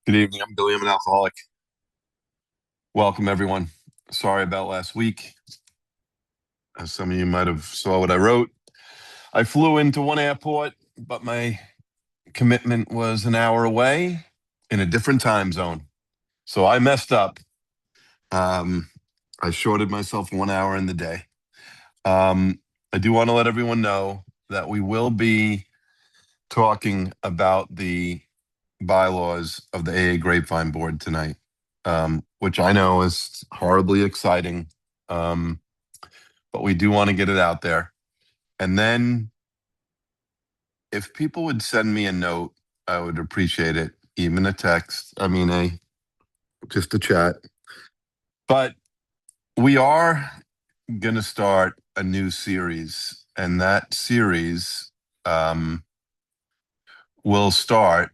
Good evening. I'm Billy. I'm an alcoholic. Welcome, everyone. Sorry about last week. As some of you might have saw what I wrote. I flew into one airport, but my commitment was an hour away in a different time zone. So I messed up. Um, I shorted myself 1 hour in the day. I do want to let everyone know that we will be talking about the bylaws of the AA Grapevine board tonight, which I know is horribly exciting. But we do want to get it out there. And then if people would send me a note, I would appreciate it, even a text. I mean, just a chat. But we are going to start a new series, and that series will start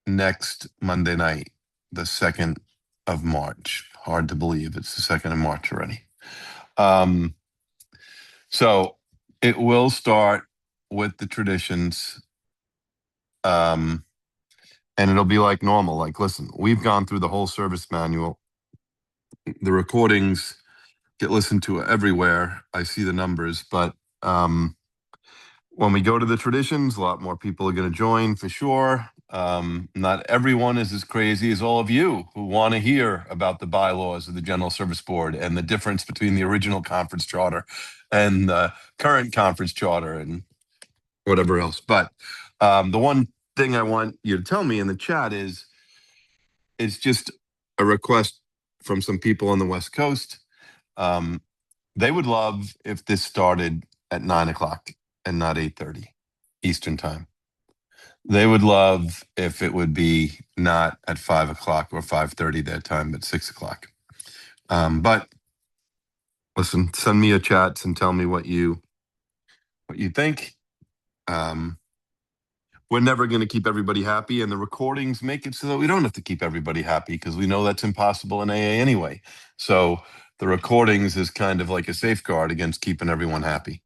next Monday night, the 2nd of March. Hard to believe it's the 2nd of March already. So it will start with the traditions. And it'll be like normal. Like, listen, we've gone through the whole service manual. The recordings get listened to everywhere. I see the numbers, but when we go to the traditions, a lot more people are going to join for sure. Not everyone is as crazy as all of you who want to hear about the bylaws of the General Service Board and the difference between the original conference charter and the current conference charter and whatever else. But the one thing I want you to tell me in the chat is it's just a request from some people on the West Coast. They would love if this started at 9 o'clock and not 8:30 Eastern time. They would love if it would be not at 5 o'clock or 5:30 their time, but 6 o'clock. But listen, send me a chat and tell me what you think. We're never going to keep everybody happy, and the recordings make it so that we don't have to keep everybody happy because we know that's impossible in AA anyway. So the recordings is kind of like a safeguard against keeping everyone happy.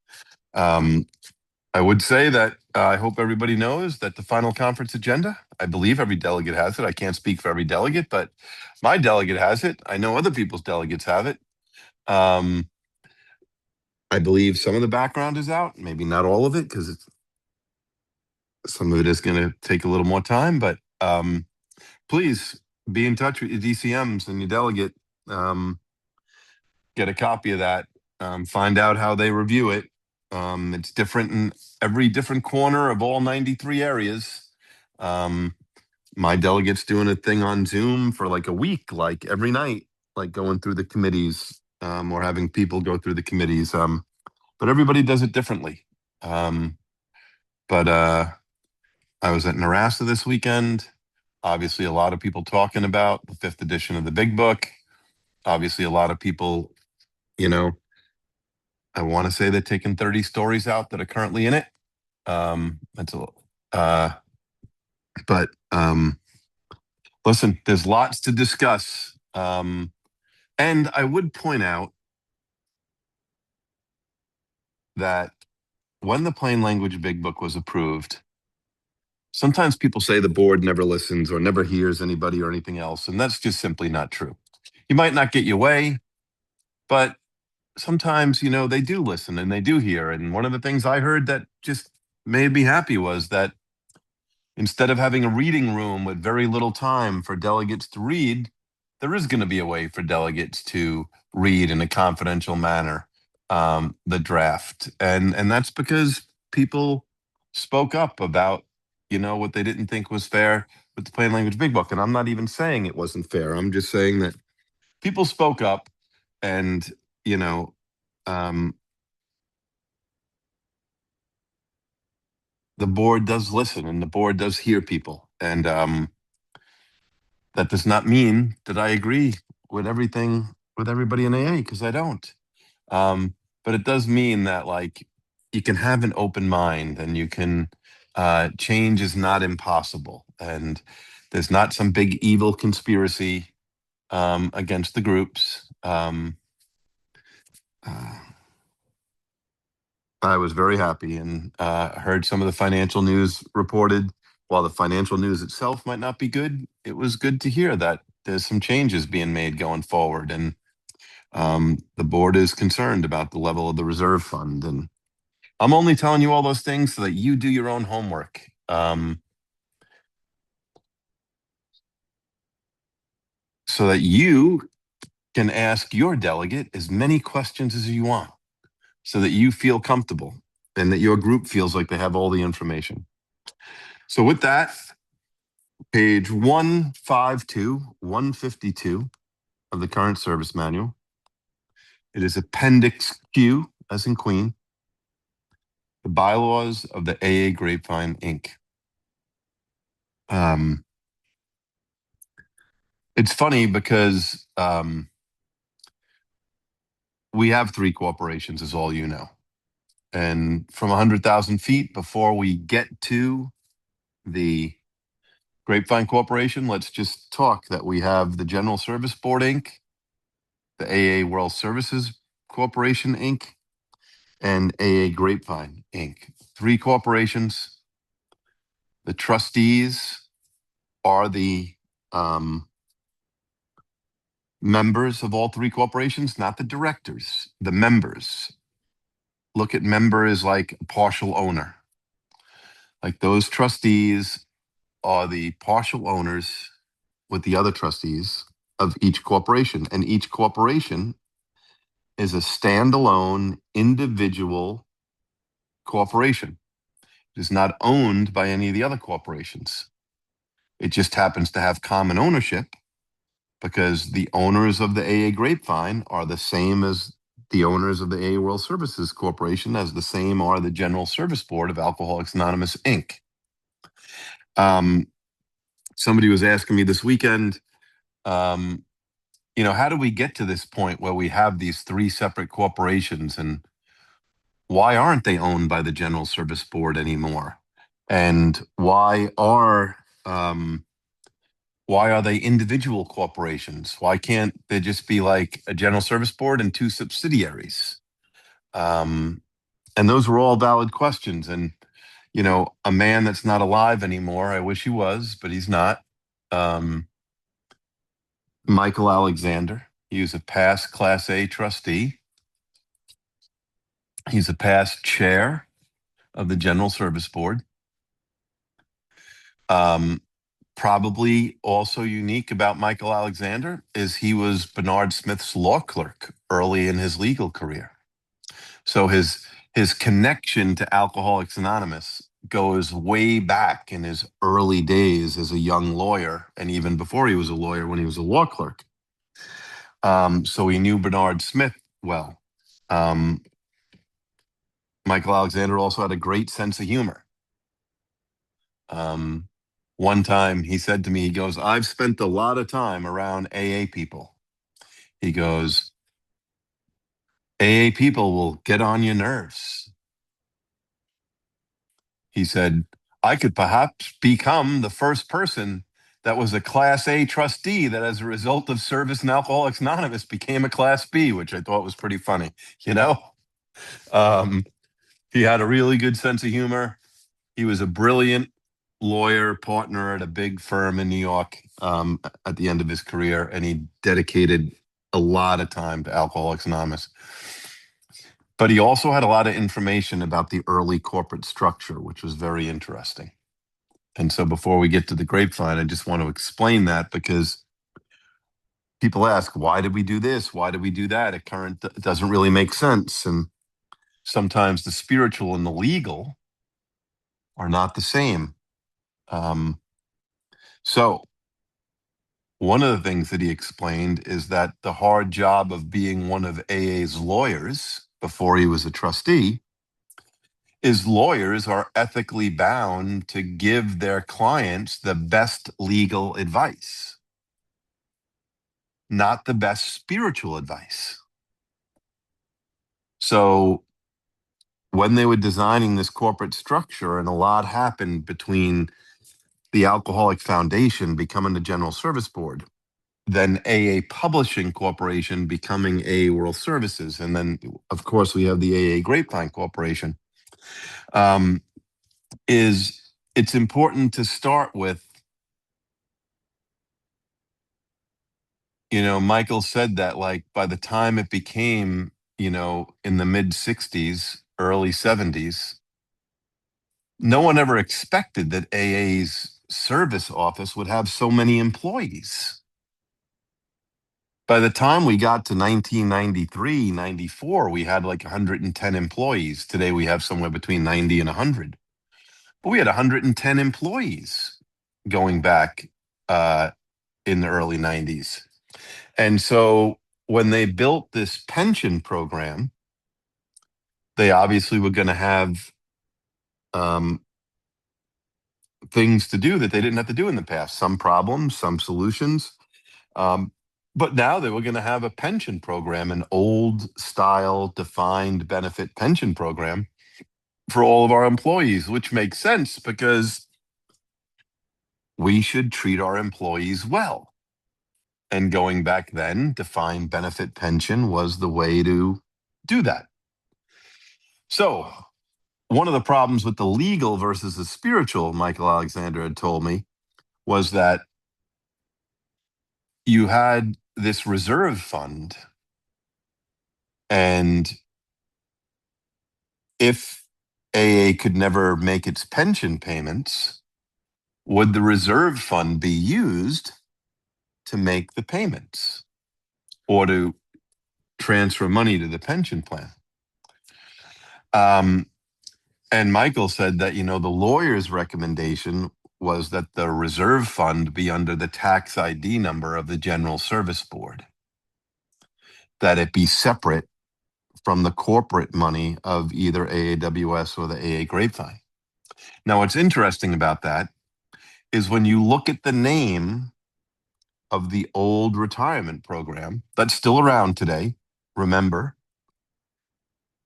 I would say that I hope everybody knows that the final conference agenda, I believe every delegate has it. I can't speak for every delegate, but my delegate has it. I know other people's delegates have it. I believe some of the background is out, maybe not all of it, because some of it is going to take a little more time, but please be in touch with your DCMs and your delegate. Get a copy of that. Find out how they review it. It's different in every different corner of all 93 areas. My delegate's doing a thing on Zoom for like a week, like every night, like going through the committees or having people go through the committees. But everybody does it differently. But I was at Narassa this weekend. Obviously, a lot of people talking about the 5th edition of the Big Book. Obviously, a lot of people, I want to say they're taking 30 stories out that are currently in it. That's but listen, there's lots to discuss. And I would point out that when the plain language Big Book was approved, sometimes people say the board never listens or never hears anybody or anything else, and that's just simply not true. You might not get your way, but sometimes, they do listen and they do hear. And one of the things I heard that just made me happy was that instead of having a reading room with very little time for delegates to read, there is going to be a way for delegates to read in a confidential manner the draft. And that's because people spoke up about, what they didn't think was fair with the plain language Big Book. And I'm not even saying it wasn't fair. I'm just saying that people spoke up and, the board does listen and the board does hear people. And that does not mean that I agree with everything with everybody in AA, because I don't. But it does mean that like you can have an open mind and you can change is not impossible. And there's not some big evil conspiracy against the groups. I was very happy and heard some of the financial news reported while the financial news itself might not be good, it was good to hear that there's some changes being made going forward. And the board is concerned about the level of the reserve fund. And I'm only telling you all those things so that you do your own homework. So that you can ask your delegate as many questions as you want, so that you feel comfortable and that your group feels like they have all the information. So with that, page 152, 152 of the current service manual. It is Appendix Q, as in Queen, the bylaws of the A.A. Grapevine, Inc. It's funny because we have 3 corporations, as all you know. And from 100,000 feet, before we get to the Grapevine Corporation, let's just talk that we have the General Service Board, Inc., the A.A. World Services Corporation, Inc., and A.A. Grapevine, Inc. 3 corporations. The trustees are the members of all 3 corporations, not the directors, the members. Look at member as like a partial owner. Like those trustees are the partial owners with the other trustees of each corporation. And each corporation is a standalone individual corporation. It is not owned by any of the other corporations. It just happens to have common ownership because the owners of the A.A. Grapevine are the same as the owners of the A.A. World Services Corporation, as the same are the General Service Board of Alcoholics Anonymous, Inc. Somebody was asking me this weekend, how do we get to this point where we have these 3 separate corporations, and why aren't they owned by the General Service Board anymore? And why are they individual corporations? Why can't they just be like a General Service Board and 2 subsidiaries? And those were all valid questions. And, a man that's not alive anymore, I wish he was, but he's not. Michael Alexander, he was a past Class A trustee. He's a past chair of the General Service Board. Probably also unique about Michael Alexander is he was Bernard Smith's law clerk early in his legal career. So his connection to Alcoholics Anonymous goes way back in his early days as a young lawyer, and even before he was a lawyer when he was a law clerk. So he knew Bernard Smith well. Michael Alexander also had a great sense of humor. One time he said to me, he goes, "I've spent a lot of time around AA people." He goes, "AA people will get on your nerves." He said, "I could perhaps become the first person that was a Class A trustee that as a result of service in Alcoholics Anonymous became a Class B," which I thought was pretty funny, He had a really good sense of humor. He was a brilliant lawyer, partner at a big firm in New York at the end of his career, and he dedicated a lot of time to Alcoholics Anonymous. But he also had a lot of information about the early corporate structure, which was very interesting. And so before we get to the Grapevine, I just want to explain that, because people ask, why did we do this? Why did we do that? It doesn't really make sense. And sometimes the spiritual and the legal are not the same. So one of the things that he explained is that the hard job of being one of AA's lawyers before he was a trustee is lawyers are ethically bound to give their clients the best legal advice, not the best spiritual advice. So when they were designing this corporate structure, and a lot happened between the Alcoholic Foundation becoming the General Service Board, then AA Publishing Corporation becoming AA World Services, and then, of course, we have the AA Grapevine Corporation, is it's important to start with, Michael said that like by the time it became, in the mid 60s, early 70s, no one ever expected that AA's service office would have so many employees. By the time we got to 1993, 94, we had like 110 employees. Today we have somewhere between 90 and 100. But we had 110 employees going back in the early 90s. And so when they built this pension program, they obviously were going to have things to do that they didn't have to do in the past, some problems, some solutions. But now they were going to have a pension program, an old style defined benefit pension program for all of our employees, which makes sense because we should treat our employees well. And going back then, defined benefit pension was the way to do that. So one of the problems with the legal versus the spiritual, Michael Alexander had told me, was that you had this reserve fund, and if AA could never make its pension payments, would the reserve fund be used to make the payments or to transfer money to the pension plan? And Michael said that, the lawyer's recommendation was that the reserve fund be under the tax ID number of the General Service Board, that it be separate from the corporate money of either AAWS or the AA Grapevine. Now, what's interesting about that is when you look at the name of the old retirement program that's still around today, remember,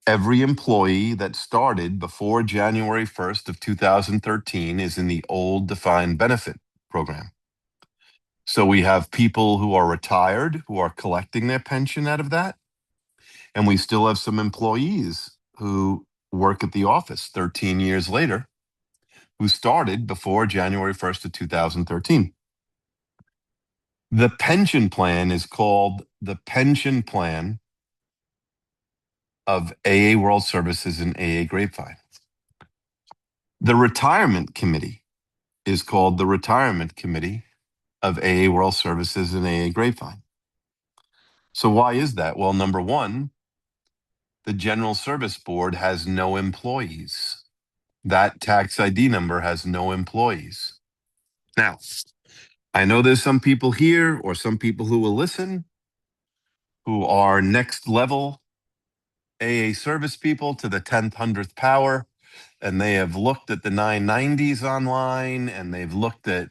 every employee that started before January 1st of 2013 is in the old defined benefit program. So we have people who are retired who are collecting their pension out of that. And we still have some employees who work at the office 13 years later who started before January 1st of 2013. The pension plan is called the Pension Plan of AA World Services and AA Grapevine. The retirement committee is called the Retirement Committee of AA World Services and AA Grapevine. So why is that? Well, number one, the General Service Board has no employees. That tax ID number has no employees. Now, I know there's some people here or some people who will listen who are next level AA service people to the 10th, 100th power, and they have looked at the 990s online and they've looked at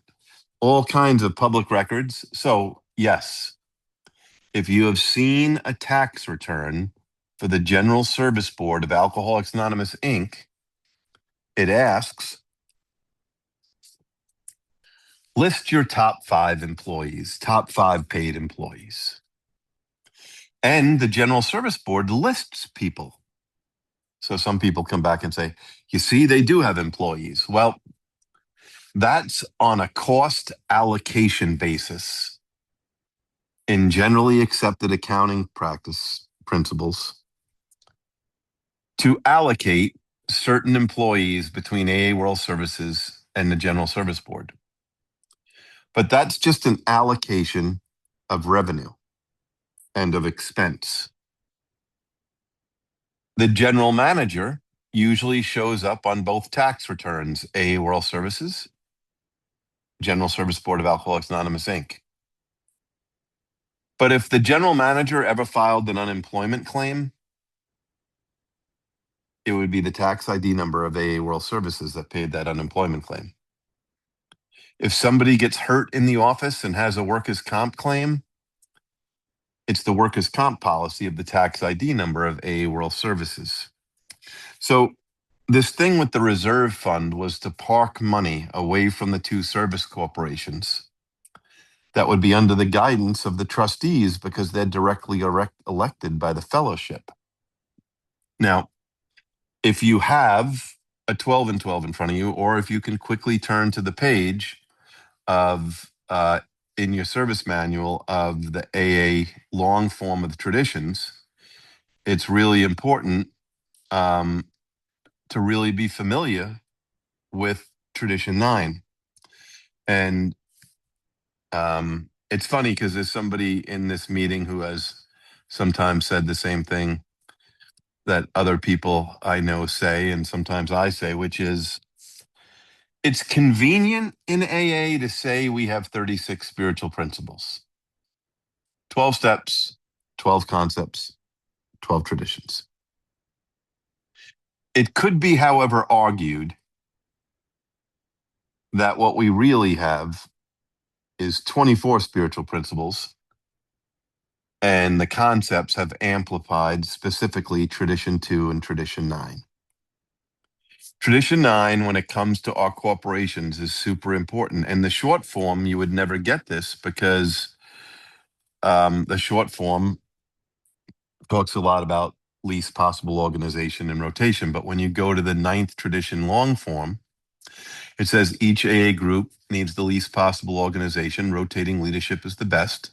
all kinds of public records. So, yes, if you have seen a tax return for the General Service Board of Alcoholics Anonymous, Inc., it asks, list your top 5 employees, top 5 paid employees. And the General Service Board lists people. So some people come back and say, you see, they do have employees. Well, that's on a cost allocation basis in generally accepted accounting practice principles to allocate certain employees between AA World Services and the General Service Board. But that's just an allocation of revenue and of expense. The general manager usually shows up on both tax returns, AA World Services, General Service Board of Alcoholics Anonymous, Inc. But if the general manager ever filed an unemployment claim, it would be the tax ID number of AA World Services that paid that unemployment claim. If somebody gets hurt in the office and has a workers' comp claim, it's the workers' comp policy of the tax ID number of AA World Services. So this thing with the reserve fund was to park money away from the two service corporations that would be under the guidance of the trustees because they're directly elected by the fellowship. Now, if you have a 12 and 12 in front of you, or if you can quickly turn to the page of in your service manual of the AA long form of the traditions, it's really important to really be familiar with tradition 9. And it's funny because there's somebody in this meeting who has sometimes said the same thing that other people I know say, and sometimes I say, which is, it's convenient in AA to say we have 36 spiritual principles, 12 steps, 12 concepts, 12 traditions. It could be, however, argued that what we really have is 24 spiritual principles, and the concepts have amplified specifically tradition 2 and tradition 9. Tradition 9, when it comes to our corporations, is super important. And the short form, you would never get this because the short form talks a lot about least possible organization and rotation. But when you go to the 9th tradition long form, it says each AA group needs the least possible organization. Rotating leadership is the best.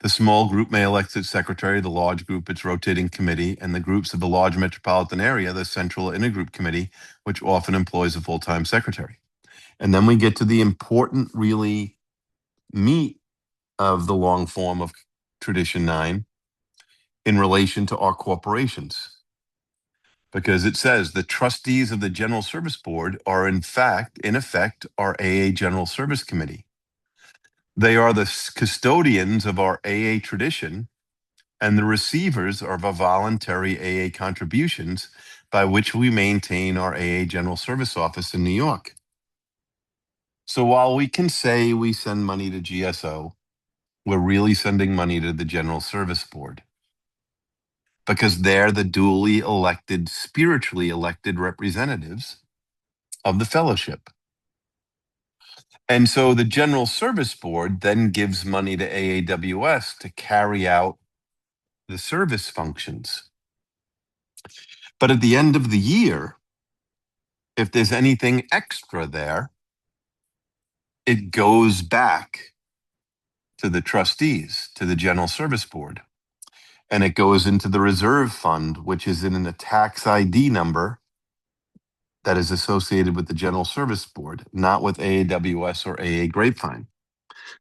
The small group may elect its secretary, the large group its rotating committee, and the groups of a large metropolitan area, the central intergroup committee, which often employs a full-time secretary. And then we get to the important, really, meat of the long form of tradition 9 in relation to our corporations. Because it says the trustees of the General Service Board are in effect, our AA General Service Committee. They are the custodians of our AA tradition and the receivers of our voluntary AA contributions by which we maintain our AA General Service Office in New York. So while we can say we send money to GSO, we're really sending money to the General Service Board because they're the duly elected, spiritually elected representatives of the fellowship. And so the General Service Board then gives money to AAWS to carry out the service functions. But at the end of the year, if there's anything extra there, it goes back to the trustees, to the General Service Board. And it goes into the reserve fund, which is in a tax ID number that is associated with the General Service Board, not with AAWS or AA Grapevine.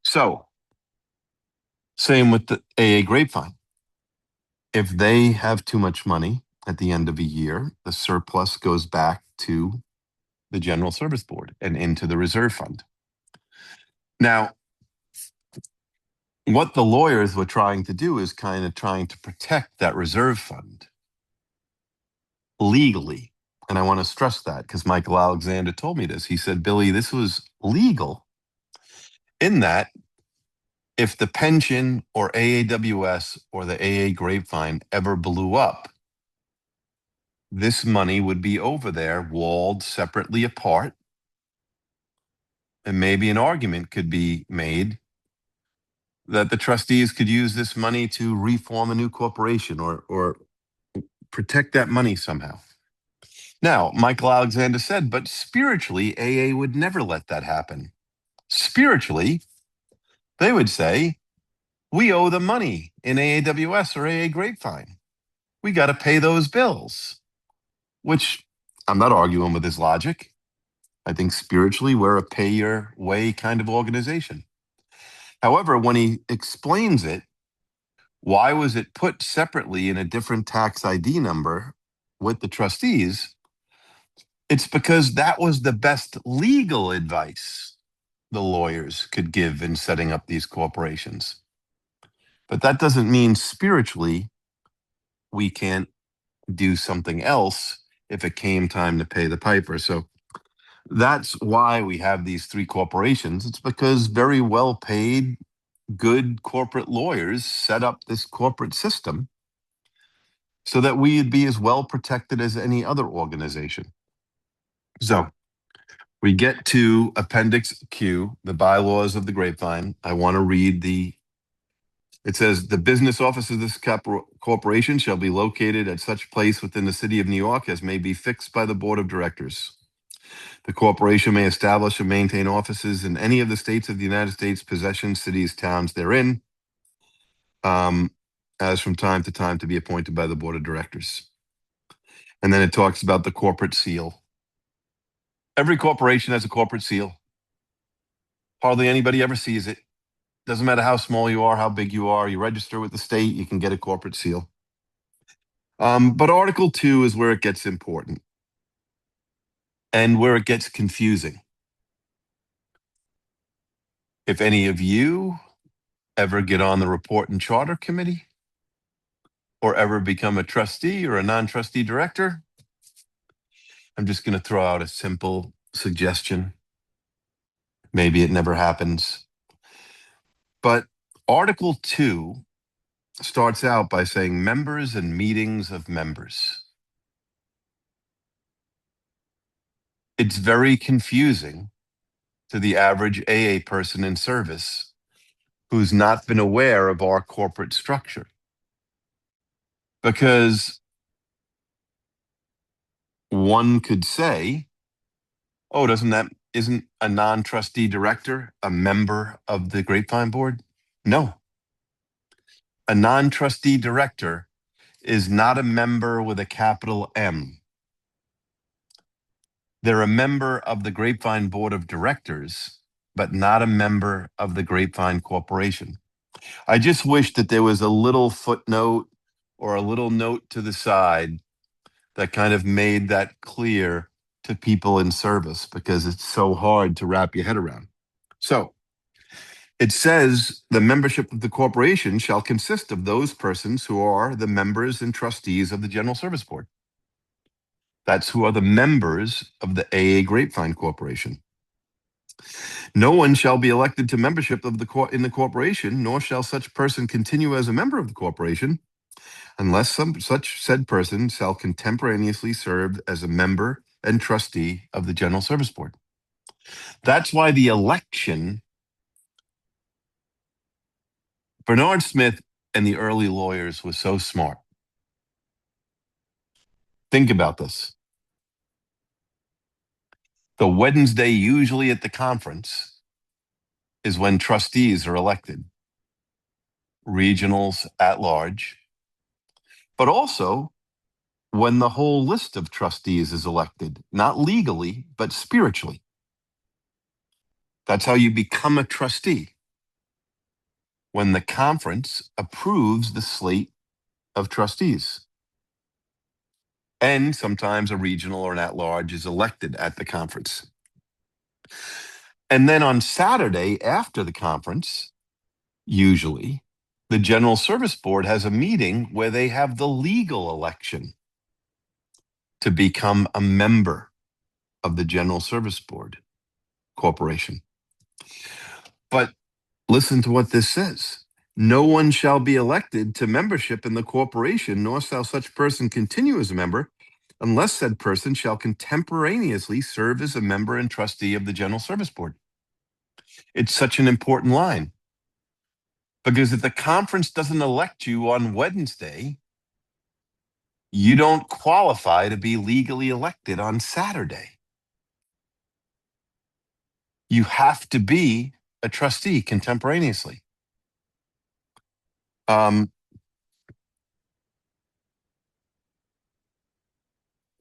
So, same with the AA Grapevine. If they have too much money at the end of a year, the surplus goes back to the General Service Board and into the reserve fund. Now, what the lawyers were trying to do is kind of trying to protect that reserve fund legally. And I want to stress that because Michael Alexander told me this. He said, Billy, this was legal in that if the pension or AAWS or the AA Grapevine ever blew up, this money would be over there, walled separately apart. And maybe an argument could be made that the trustees could use this money to reform a new corporation or protect that money somehow. Now, Michael Alexander said, but spiritually, AA would never let that happen. Spiritually, they would say, we owe the money in AAWS or AA Grapevine. We got to pay those bills, which I'm not arguing with his logic. I think spiritually, we're a pay your way kind of organization. However, when he explains it, why was it put separately in a different tax ID number with the trustees? It's because that was the best legal advice the lawyers could give in setting up these corporations. But that doesn't mean spiritually we can't do something else if it came time to pay the piper. So that's why we have these 3 corporations. It's because very well paid, good corporate lawyers set up this corporate system so that we'd be as well protected as any other organization. So we get to Appendix Q, the bylaws of the Grapevine. I want to read the It says the business office of this corporation shall be located at such place within the city of New York as may be fixed by the board of directors. The corporation may establish and maintain offices in any of the states of the United States, possessions, cities, towns therein, as from time to time to be appointed by the board of directors. And then it talks about the corporate seal. Every corporation has a corporate seal. Hardly anybody ever sees it. Doesn't matter how small you are, how big you are. You register with the state, you can get a corporate seal. But Article 2 is where it gets important and where it gets confusing. If any of you ever get on the Report and Charter Committee or ever become a trustee or a non-trustee director, I'm just going to throw out a simple suggestion. Maybe it never happens. But Article 2 starts out by saying members and meetings of members. It's very confusing to the average AA person in service who's not been aware of our corporate structure. Because one could say, oh, isn't a non-trustee director a member of the Grapevine board? No. A non-trustee director is not a member with a capital M. They're a member of the Grapevine board of directors, but not a member of the Grapevine Corporation. I just wish that there was a little footnote or a little note to the side that kind of made that clear to people in service, because it's so hard to wrap your head around. So it says the membership of the corporation shall consist of those persons who are the members and trustees of the General Service Board. That's who are the members of the AA Grapevine Corporation. No one shall be elected to membership of in the corporation, nor shall such person continue as a member of the corporation, unless such said person shall contemporaneously serve as a member and trustee of the General Service Board. That's why the election, Bernard Smith and the early lawyers was so smart. Think about this. The Wednesday usually at the conference is when trustees are elected, regionals at large, but also when the whole list of trustees is elected, not legally, but spiritually. That's how you become a trustee. When the conference approves the slate of trustees. And sometimes a regional or an at-large is elected at the conference. And then on Saturday after the conference, usually, the General Service Board has a meeting where they have the legal election to become a member of the General Service Board Corporation. But listen to what this says. No one shall be elected to membership in the corporation, nor shall such person continue as a member, unless said person shall contemporaneously serve as a member and trustee of the General Service Board. It's such an important line. Because if the conference doesn't elect you on Wednesday, you don't qualify to be legally elected on Saturday. You have to be a trustee contemporaneously.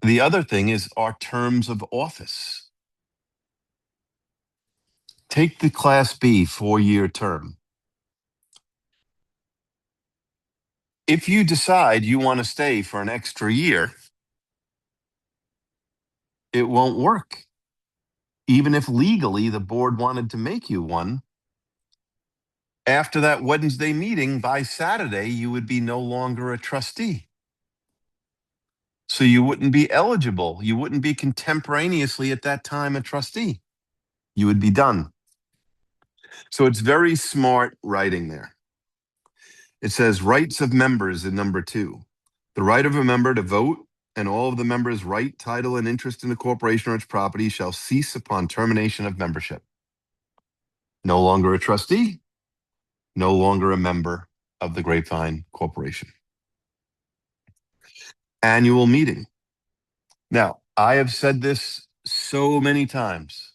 The other thing is our terms of office. Take the Class B 4-year term. If you decide you want to stay for an extra year, it won't work. Even if legally the board wanted to make you one, after that Wednesday meeting, by Saturday, you would be no longer a trustee. So you wouldn't be eligible. You wouldn't be contemporaneously at that time a trustee. You would be done. So it's very smart writing there. It says rights of members in number 2. The right of a member to vote and all of the members' right, title, and interest in the corporation or its property shall cease upon termination of membership. No longer a trustee, no longer a member of the Grapevine Corporation. Annual meeting. Now, I have said this so many times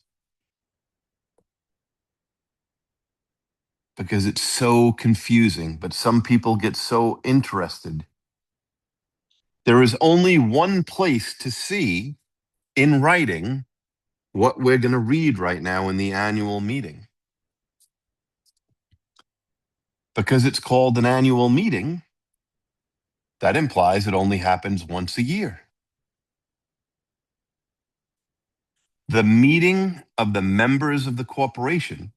because it's so confusing, but some people get so interested. There is only one place to see in writing what we're going to read right now in the annual meeting. Because it's called an annual meeting, that implies it only happens once a year. The meeting of the members of the corporation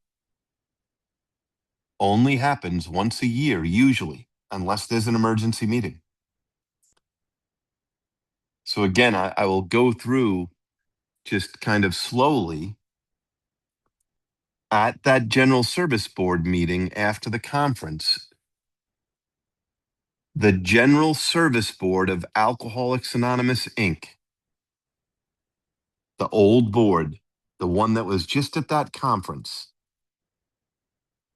only happens once a year, usually, unless there's an emergency meeting. So again, I will go through just kind of slowly. At that general service board meeting after the conference, the General Service Board of Alcoholics Anonymous, Inc., the old board, the one that was just at that conference,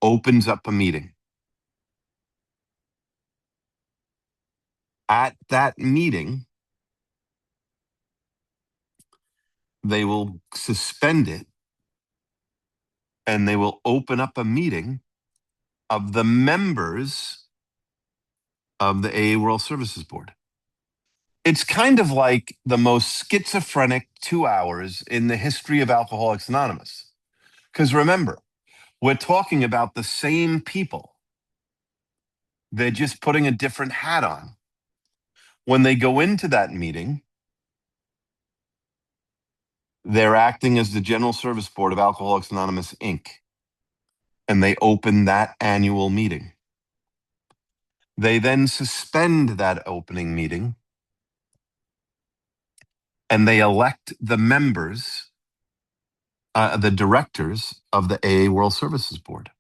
opens up a meeting. At that meeting, they will suspend it and they will open up a meeting of the members of the AA World Services Board. It's kind of like the most schizophrenic 2 hours in the history of Alcoholics Anonymous. Because remember, we're talking about the same people. They're just putting a different hat on. When they go into that meeting, they're acting as the General Service Board of Alcoholics Anonymous, Inc., and they open that annual meeting. They then suspend that opening meeting and they elect the members, the directors of the AA World Services Board,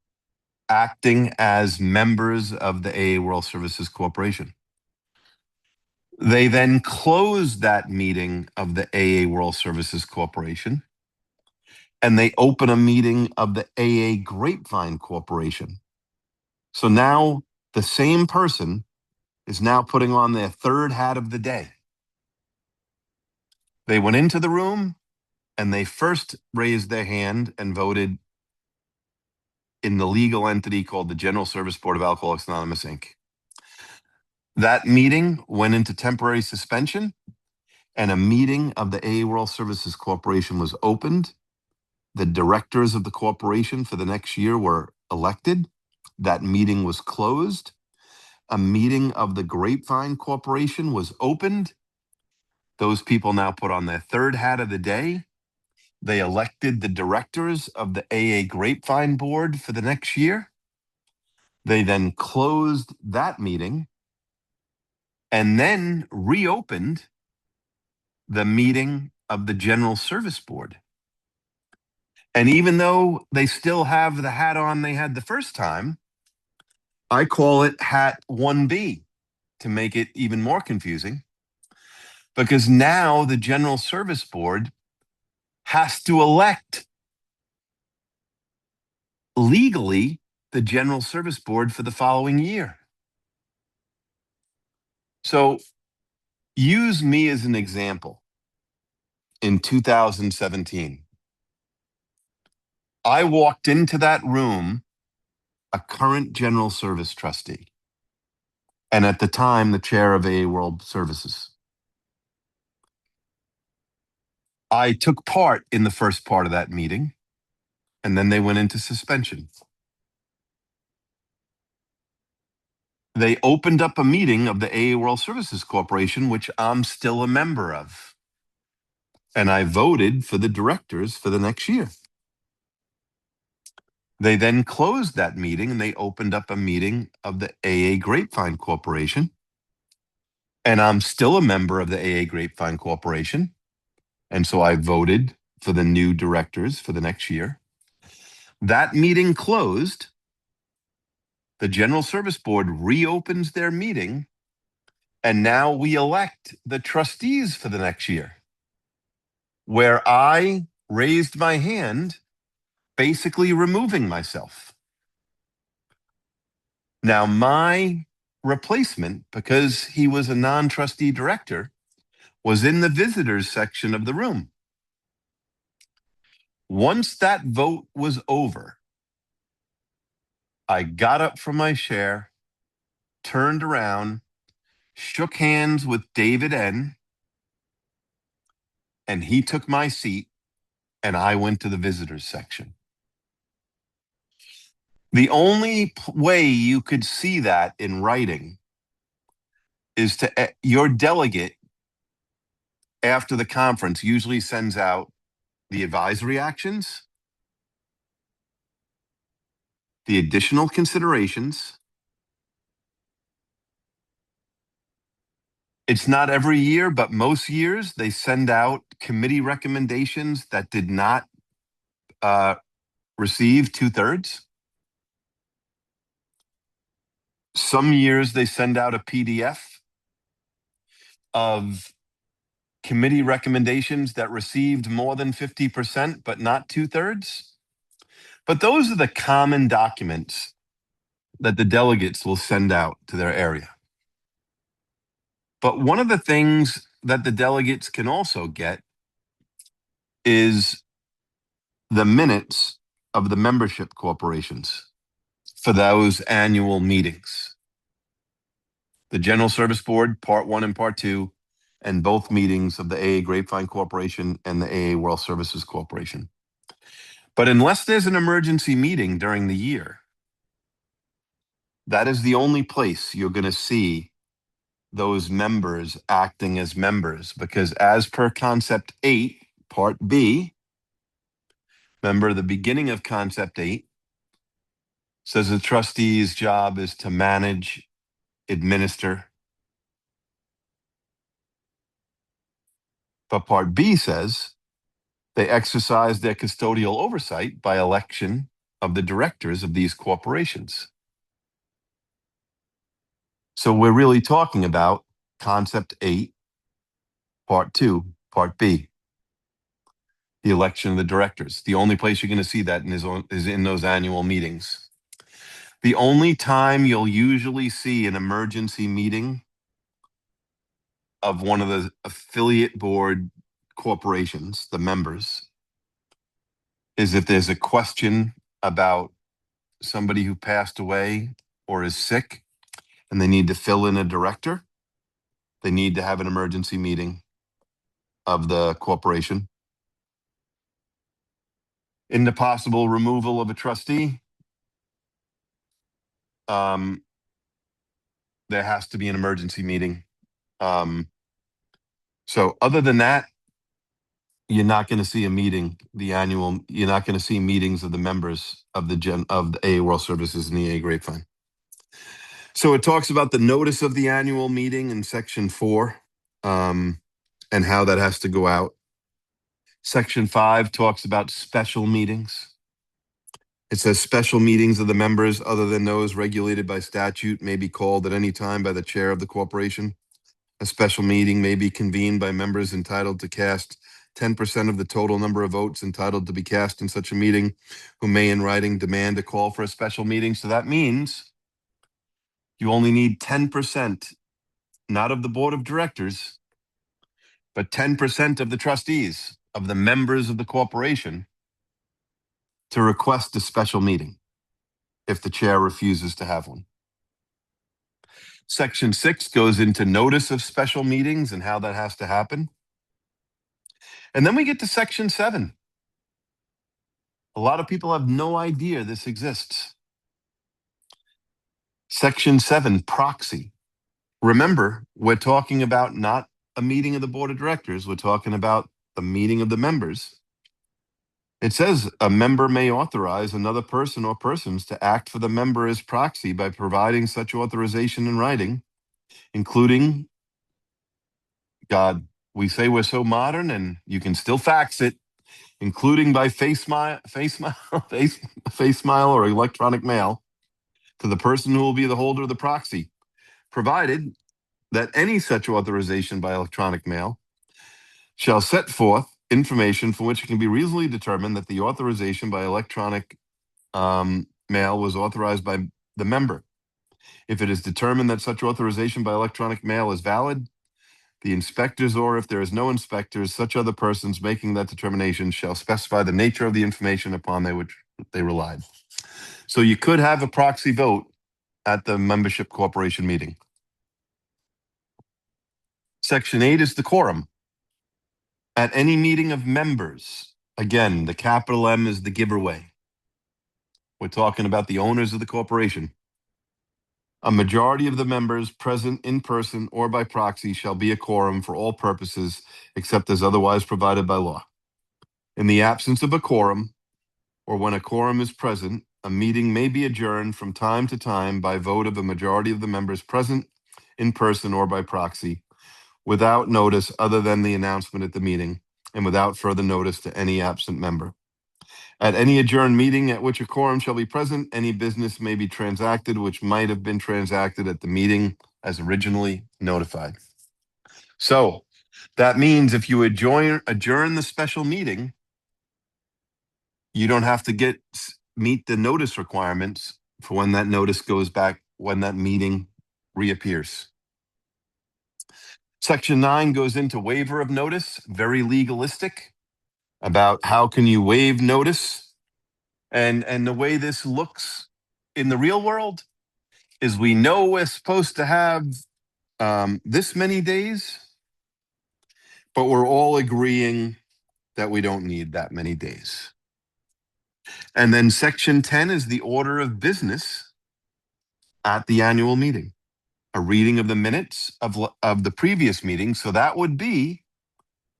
acting as members of the AA World Services Corporation. They then close that meeting of the AA World Services Corporation and they open a meeting of the AA Grapevine Corporation. So now the same person is now putting on their third hat of the day. They went into the room and they first raised their hand and voted in the legal entity called the General Service Board of Alcoholics Anonymous, Inc. That meeting went into temporary suspension and a meeting of the AA World Services Corporation was opened. The directors of the corporation for the next year were elected. That meeting was closed. A meeting of the Grapevine Corporation was opened. Those people now put on their third hat of the day. They elected the directors of the AA Grapevine Board for the next year. They then closed that meeting and then reopened the meeting of the General Service Board. And even though they still have the hat on they had the first time, I call it hat 1B to make it even more confusing, because now the General Service Board has to elect legally the General Service Board for the following year. So use me as an example. In 2017, I walked into that room a current General Service trustee, and at the time, the chair of AA World Services. I took part in the first part of that meeting, and then they went into suspension. They opened up a meeting of the AA World Services Corporation, which I'm still a member of. And I voted for the directors for the next year. They then closed that meeting and they opened up a meeting of the AA Grapevine Corporation. And I'm still a member of the AA Grapevine Corporation. And so I voted for the new directors for the next year. That meeting closed. The General Service Board reopens their meeting. And now we elect the trustees for the next year, where I raised my hand, basically removing myself. Now, my replacement, because he was a non-trustee director, was in the visitors section of the room. Once that vote was over, I got up from my chair, turned around, shook hands with David N., and he took my seat, and I went to the visitors section. The only way you could see that in writing is to your delegate after the conference usually sends out the advisory actions, the additional considerations. It's not every year, but most years they send out committee recommendations that did not receive 2/3. Some years they send out a PDF of committee recommendations that received more than 50%, but not 2/3. But those are the common documents that the delegates will send out to their area. But one of the things that the delegates can also get is the minutes of the membership corporations for those annual meetings. The General Service Board, Part 1 and Part 2, and both meetings of the A.A. Grapevine Corporation and the A.A. World Services Corporation. But unless there's an emergency meeting during the year, that is the only place you're going to see those members acting as members, because as per Concept 8, Part B, remember the beginning of Concept 8 says the trustee's job is to manage, administer. But Part B says they exercise their custodial oversight by election of the directors of these corporations. So we're really talking about Concept 8, Part 2, Part B, the election of the directors. The only place you're going to see that is in those annual meetings. The only time you'll usually see an emergency meeting of one of the affiliate board corporations, the members, is if there's a question about somebody who passed away or is sick and they need to fill in a director. They need to have an emergency meeting of the corporation. In the possible removal of a trustee, there has to be an emergency meeting. So other than that, you're not going to see a meeting, you're not going to see meetings of the members of the A World Services and the A Grapevine. So it talks about the notice of the annual meeting in Section 4, and how that has to go out. Section 5 talks about special meetings. It says special meetings of the members other than those regulated by statute may be called at any time by the chair of the corporation. A special meeting may be convened by members entitled to cast 10% of the total number of votes entitled to be cast in such a meeting, who may in writing demand a call for a special meeting. So that means you only need 10%, not of the board of directors, but 10% of the trustees, of the members of the corporation, to request a special meeting if the chair refuses to have one. Section 6 goes into notice of special meetings and how that has to happen. And then we get to Section 7. A lot of people have no idea this exists. Section 7, proxy. Remember, we're talking about not a meeting of the board of directors. We're talking about the meeting of the members. It says a member may authorize another person or persons to act for the member as proxy by providing such authorization in writing, including, God, we say we're so modern and you can still fax it, including by face smile or electronic mail to the person who will be the holder of the proxy, provided that any such authorization by electronic mail shall set forth information from which it can be reasonably determined that the authorization by electronic mail was authorized by the member. If it is determined that such authorization by electronic mail is valid, the inspectors, or if there is no inspectors, such other persons making that determination shall specify the nature of the information upon which they relied. So you could have a proxy vote at the membership corporation meeting. Section 8 is the quorum. At any meeting of members, again, the capital M is the giveaway. We're talking about the owners of the corporation. A majority of the members present in person or by proxy shall be a quorum for all purposes except as otherwise provided by law. In the absence of a quorum, or when a quorum is present, a meeting may be adjourned from time to time by vote of a majority of the members present in person or by proxy, without notice other than the announcement at the meeting, and without further notice to any absent member. At any adjourned meeting at which a quorum shall be present, any business may be transacted which might have been transacted at the meeting as originally notified. So that means if you adjourn the special meeting, you don't have to meet the notice requirements for when that notice goes back, when that meeting reappears. Section 9 goes into waiver of notice, very legalistic, about how can you waive notice. And the way this looks in the real world is we know we're supposed to have this many days, but we're all agreeing that we don't need that many days. And then section 10 is the order of business at the annual meeting, a reading of the minutes of the previous meeting. So that would be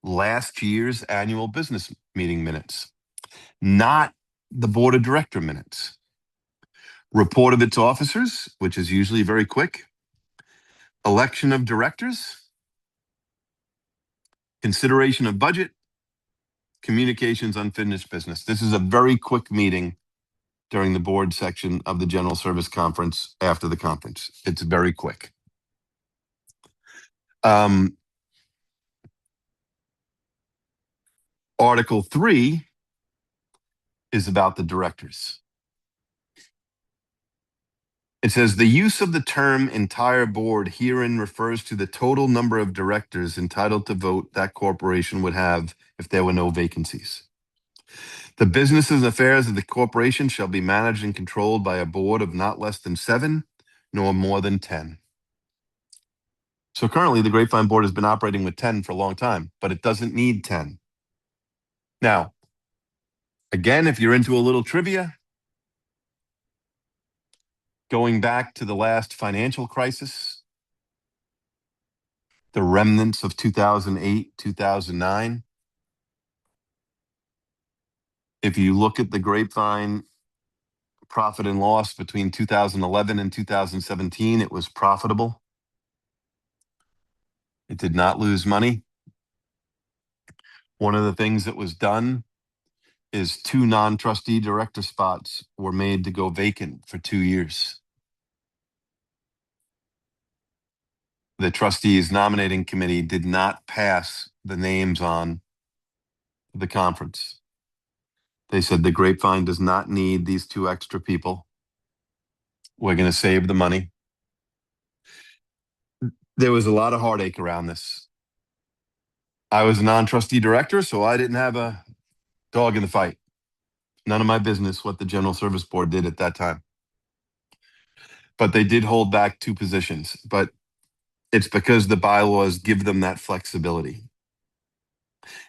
last year's annual business meeting minutes, not the board of director minutes. Report of its officers, which is usually very quick. Election of directors. Consideration of budget. Communications, unfinished business. This is a very quick meeting during the board section of the General Service Conference after the conference. It's very quick. Article 3 is about the directors. It says the use of the term entire board herein refers to the total number of directors entitled to vote that corporation would have if there were no vacancies. The business and affairs of the corporation shall be managed and controlled by a board of not less than 7, nor more than 10. So currently the Grapevine board has been operating with 10 for a long time, but it doesn't need 10. Now, again, if you're into a little trivia, going back to the last financial crisis, the remnants of 2008, 2009, if you look at the Grapevine profit and loss between 2011 and 2017, it was profitable. It did not lose money. One of the things that was done is 2 non-trustee director spots were made to go vacant for 2 years. The trustees nominating committee did not pass the names on the conference. They said the Grapevine does not need these 2 extra people. We're going to save the money. There was a lot of heartache around this. I was a non-trustee director, so I didn't have a dog in the fight. None of my business what the General Service Board did at that time. But they did hold back 2 positions. But it's because the bylaws give them that flexibility.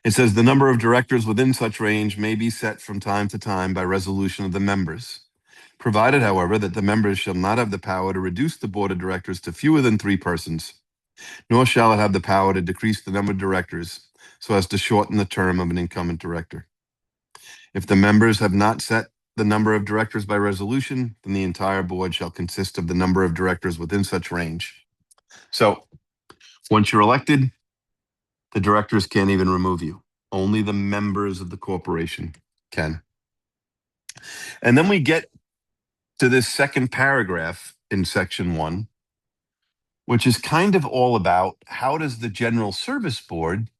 It says the number of directors within such range may be set from time to time by resolution of the members, provided, however, that the members shall not have the power to reduce the board of directors to fewer than 3 persons, nor shall it have the power to decrease the number of directors so as to shorten the term of an incumbent director. If the members have not set the number of directors by resolution, then the entire board shall consist of the number of directors within such range. So once you're elected, the directors can't even remove you. Only the members of the corporation can. And then we get to this second paragraph in section 1, which is kind of all about how does the General Service Board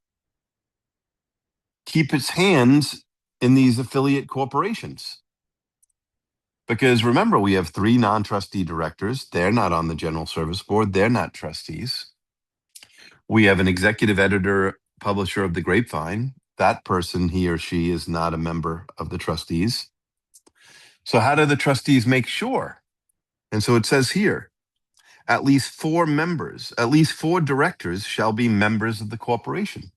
keep its hands in these affiliate corporations? Because remember, we have 3 non-trustee directors. They're not on the general service board. They're not trustees. We have an executive editor, publisher of the Grapevine. That person, he or she, is not a member of the trustees. So how do the trustees make sure? And so it says here, at least 4 members, at least 4 directors shall be members of the corporation.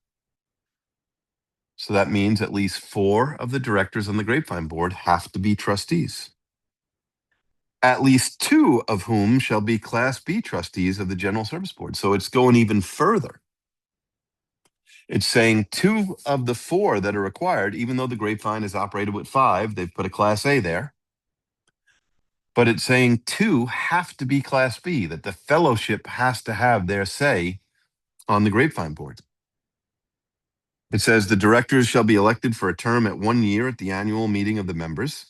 So that means at least 4 of the directors on the Grapevine board have to be trustees. At least 2 of whom shall be Class B trustees of the General Service Board. So it's going even further. It's saying 2 of the 4 that are required, even though the Grapevine is operated with 5, they've put a Class A there. But it's saying 2 have to be Class B, that the fellowship has to have their say on the Grapevine board. It says the directors shall be elected for a term at 1 year at the annual meeting of the members,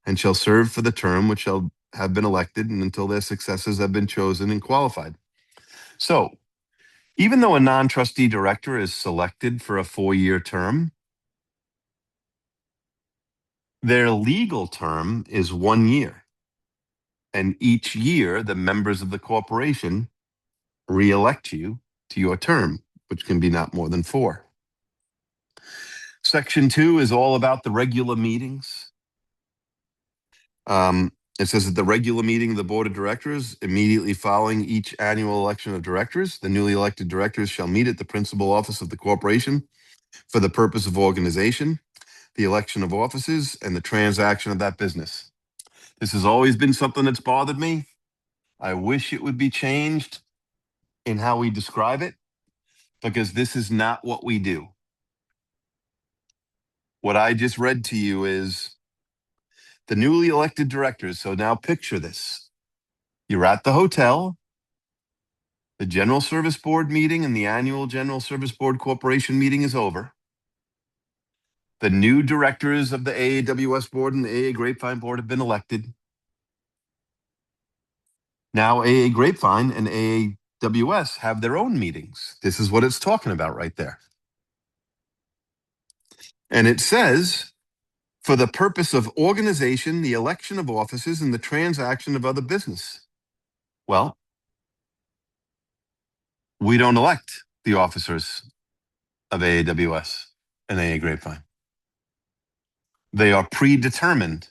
and shall serve for the term which shall have been elected and until their successors have been chosen and qualified. So even though a non-trustee director is selected for a 4-year term, their legal term is 1 year. And each year, the members of the corporation re-elect you to your term, which can be not more than 4. Section 2 is all about the regular meetings. It says at the regular meeting of the board of directors, immediately following each annual election of directors, the newly elected directors shall meet at the principal office of the corporation for the purpose of organization, the election of officers, and the transaction of that business. This has always been something that's bothered me. I wish it would be changed in how we describe it, because this is not what we do. What I just read to you is the newly elected directors. So now picture this. You're at the hotel, the General Service Board meeting and the annual General Service Board Corporation meeting is over. The new directors of the AAWS board and the AA Grapevine board have been elected. Now AA Grapevine and AAWS have their own meetings. This is what it's talking about right there. And it says, for the purpose of organization, the election of officers, and the transaction of other business. Well, we don't elect the officers of AAWS and AA Grapevine. They are predetermined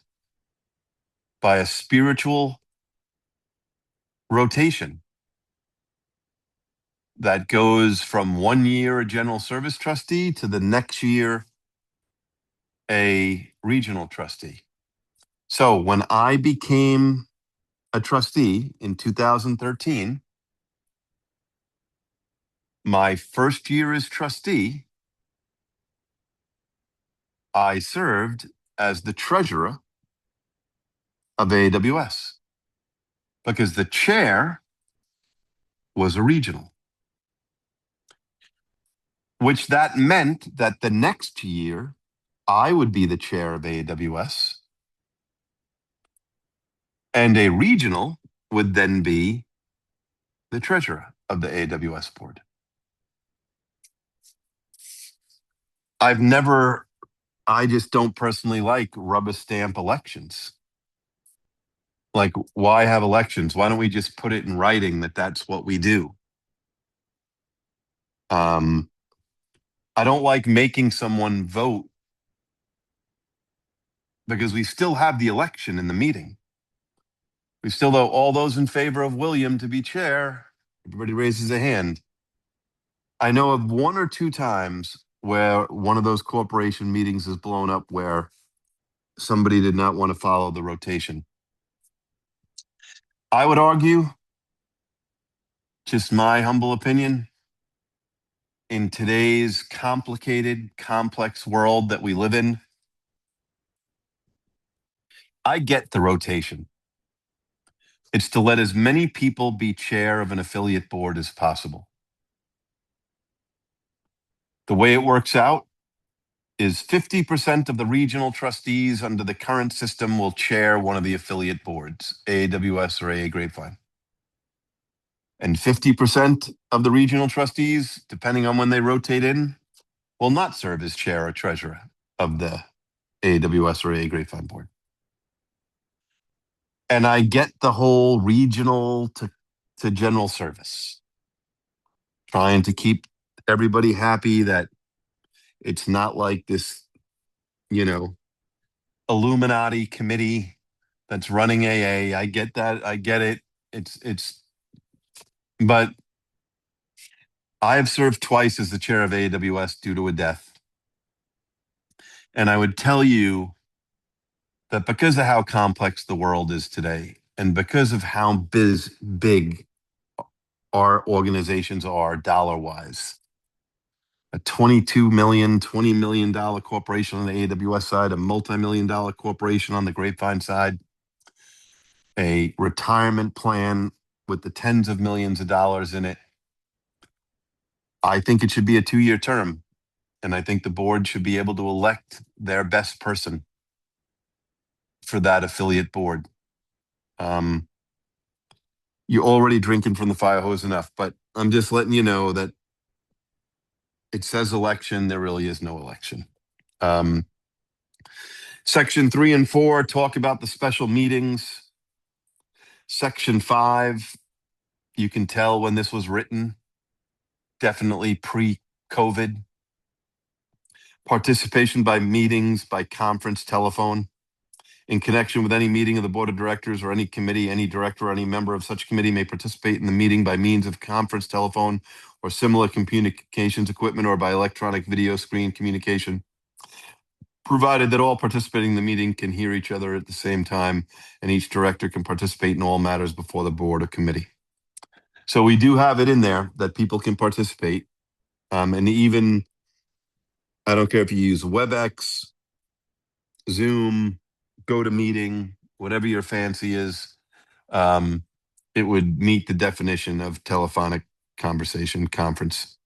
by a spiritual rotation that goes from 1 year a general service trustee to the next year a regional trustee. So when I became a trustee in 2013, my first year as trustee, I served as the treasurer of AWS because the chair was a regional, which that meant that the next year I would be the chair of AWS and a regional would then be the treasurer of the AWS board. I just don't personally like rubber stamp elections. Like, why have elections? Why don't we just put it in writing that that's what we do? I don't like making someone vote because we still have the election in the meeting. We still know all those in favor of William to be chair. Everybody raises a hand. I know of 1 or 2 times where one of those corporation meetings is blown up where somebody did not want to follow the rotation. I would argue, just my humble opinion, in today's complicated, complex world that we live in, I get the rotation. It's to let as many people be chair of an affiliate board as possible. The way it works out is 50% of the regional trustees under the current system will chair one of the affiliate boards, AWS or AA Grapevine. And 50% of the regional trustees, depending on when they rotate in, will not serve as chair or treasurer of the AWS or AA Grapevine board. And I get the whole regional to general service, trying to keep everybody happy that it's not like this, Illuminati committee that's running AA. I get that. I get it. But I have served twice as the chair of AWS due to a death. And I would tell you that because of how complex the world is today, and because of how big our organizations are dollar-wise, a $22 million, $20 million corporation on the AWS side, a multi-million-dollar corporation on the Grapevine side, a retirement plan with the tens of millions of dollars in it. I think it should be a 2-year term, and I think the board should be able to elect their best person for that affiliate board. You're already drinking from the fire hose enough, but I'm just letting you know that it says election. There really is no election. Section 3 and 4 talk about the special meetings. Section 5, you can tell when this was written, definitely pre-COVID. Participation by meetings, by conference, telephone. In connection with any meeting of the board of directors or any committee, any director or any member of such committee may participate in the meeting by means of conference, telephone, or similar communications equipment, or by electronic video screen communication, provided that all participating in the meeting can hear each other at the same time, and each director can participate in all matters before the board or committee. So we do have it in there that people can participate. And even, I don't care if you use WebEx, Zoom, GoToMeeting, whatever your fancy is, it would meet the definition of telephonic conversation conference.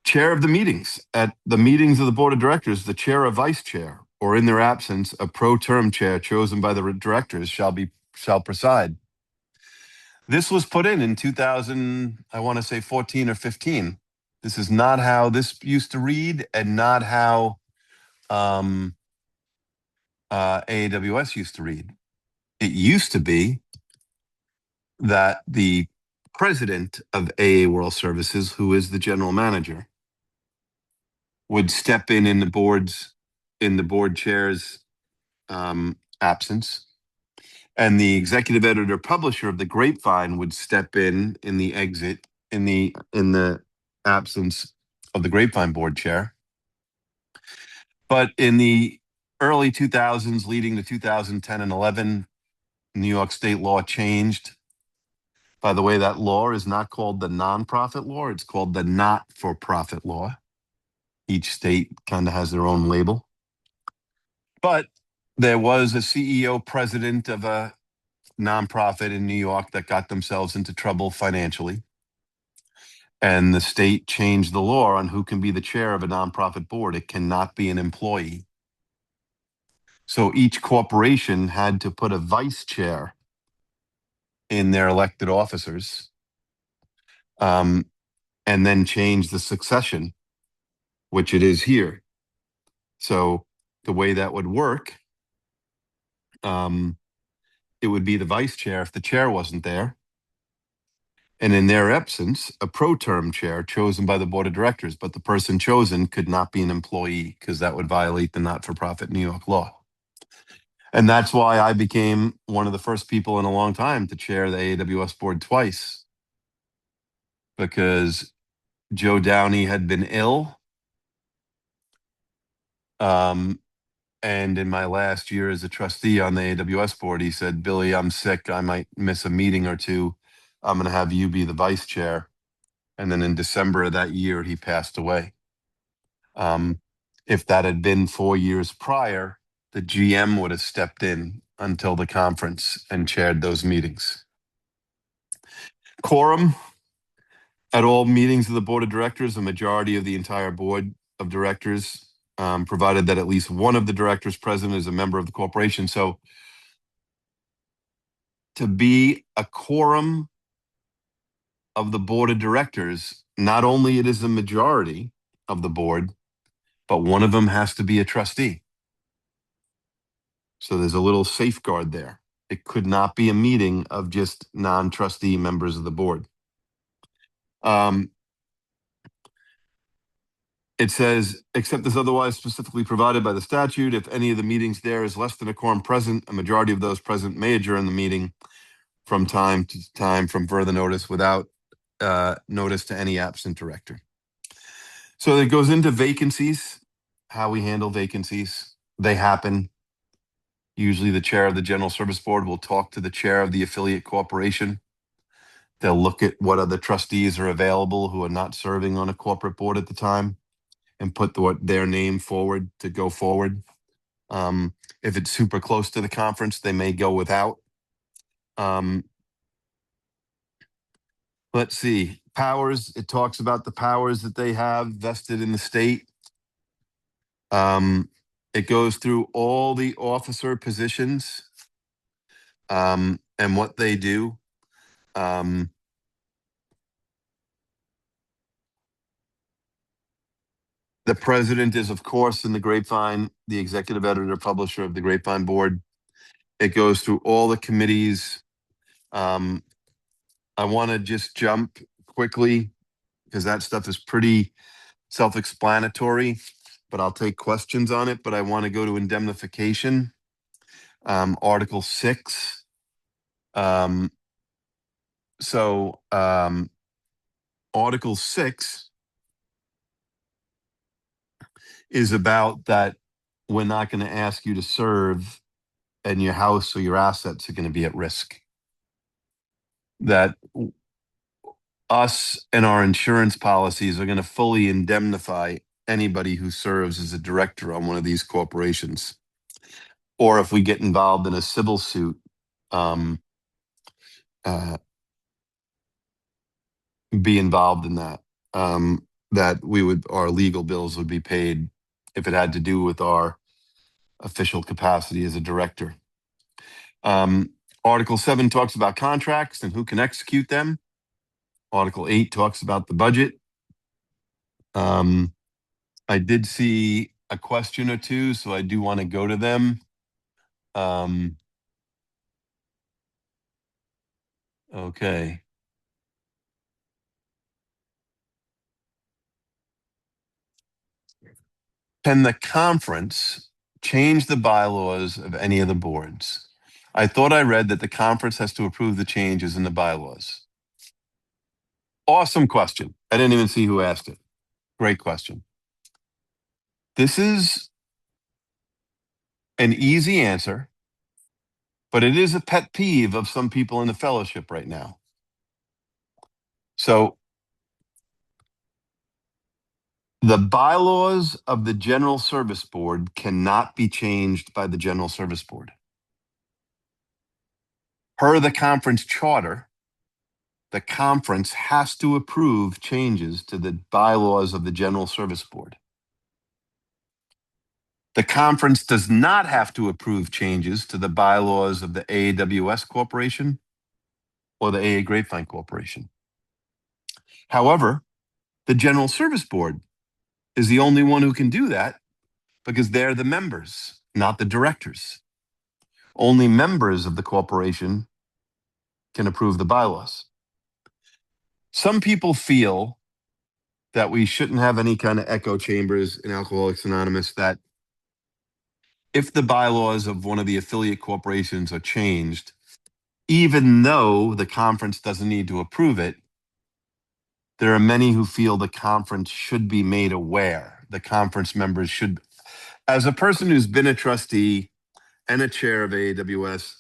Chair of the meetings. At the meetings of the board of directors, the chair or vice chair, or in their absence, a pro tem chair chosen by the directors shall preside. This was put in 2000, I want to say 14 or 15. This is not how this used to read, and not how AWS used to read. It used to be that the president of AA World Services, who is the general manager, would step in the board chair's absence, and the executive editor publisher of the Grapevine would step in the absence of the Grapevine board chair. But in the early 2000s, leading to 2010 and 11, New York state law changed. By the way, that law is not called the nonprofit law. It's called the not-for-profit law. Each state kind of has their own label. But there was a CEO president of a nonprofit in New York that got themselves into trouble financially. And the state changed the law on who can be the chair of a nonprofit board. It cannot be an employee. So each corporation had to put a vice chair in their elected officers, and then change the succession, which it is here. So the way that would work, it would be the vice chair if the chair wasn't there. And in their absence, a pro tem chair chosen by the board of directors, but the person chosen could not be an employee because that would violate the not-for-profit New York law. And that's why I became one of the first people in a long time to chair the AWS board twice, because Joe Downey had been ill. And in my last year as a trustee on the AWS board, he said, "Billy, I'm sick. I might miss a meeting or two. I'm going to have you be the vice chair." And then in December of that year, he passed away. If that had been 4 years prior, the GM would have stepped in until the conference and chaired those meetings. Quorum. At all meetings of the board of directors, a majority of the entire board of directors, provided that at least one of the directors present is a member of the corporation. So to be a quorum of the board of directors, not only it is a majority of the board, but one of them has to be a trustee. So there's a little safeguard there. It could not be a meeting of just non-trustee members of the board. It says, except as otherwise specifically provided by the statute, if any of the meetings there is less than a quorum present, a majority of those present may adjourn the meeting from time to time from further notice without notice to any absent director. So it goes into vacancies, how we handle vacancies. They happen. Usually the chair of the general service board will talk to the chair of the affiliate corporation. They'll look at what other trustees are available who are not serving on a corporate board at the time and put their name forward to go forward. If it's super close to the conference, they may go without. Let's see. Powers, it talks about the powers that they have vested in the state. It goes through all the officer positions and what they do. The president is, of course, in the Grapevine, the executive editor, publisher of the Grapevine board. It goes through all the committees. I want to just jump quickly because that stuff is pretty self-explanatory, but I'll take questions on it. But I want to go to indemnification, Article 6. Article 6 is about that we're not going to ask you to serve and your house or your assets are going to be at risk. That us and our insurance policies are going to fully indemnify anybody who serves as a director on one of these corporations. Or if we get involved in a civil suit, be involved in that. That our legal bills would be paid if it had to do with our official capacity as a director. Article 7 talks about contracts and who can execute them. Article 8 talks about the budget. I did see a question or two, so I do want to go to them. Okay. Can the conference change the bylaws of any of the boards? I thought I read that the conference has to approve the changes in the bylaws. Awesome question. I didn't even see who asked it. Great question. This is an easy answer, but it is a pet peeve of some people in the fellowship right now. So the bylaws of the General Service Board cannot be changed by the General Service Board. Per the conference charter, the conference has to approve changes to the bylaws of the General Service Board. The conference does not have to approve changes to the bylaws of the AAWS Corporation or the AA Grapevine Corporation. However, the General Service Board is the only one who can do that because they're the members, not the directors. Only members of the corporation can approve the bylaws. Some people feel that we shouldn't have any kind of echo chambers in Alcoholics Anonymous, that if the bylaws of one of the affiliate corporations are changed, even though the conference doesn't need to approve it, there are many who feel the conference should be made aware. The conference members should, as a person who's been a trustee and a chair of AAWS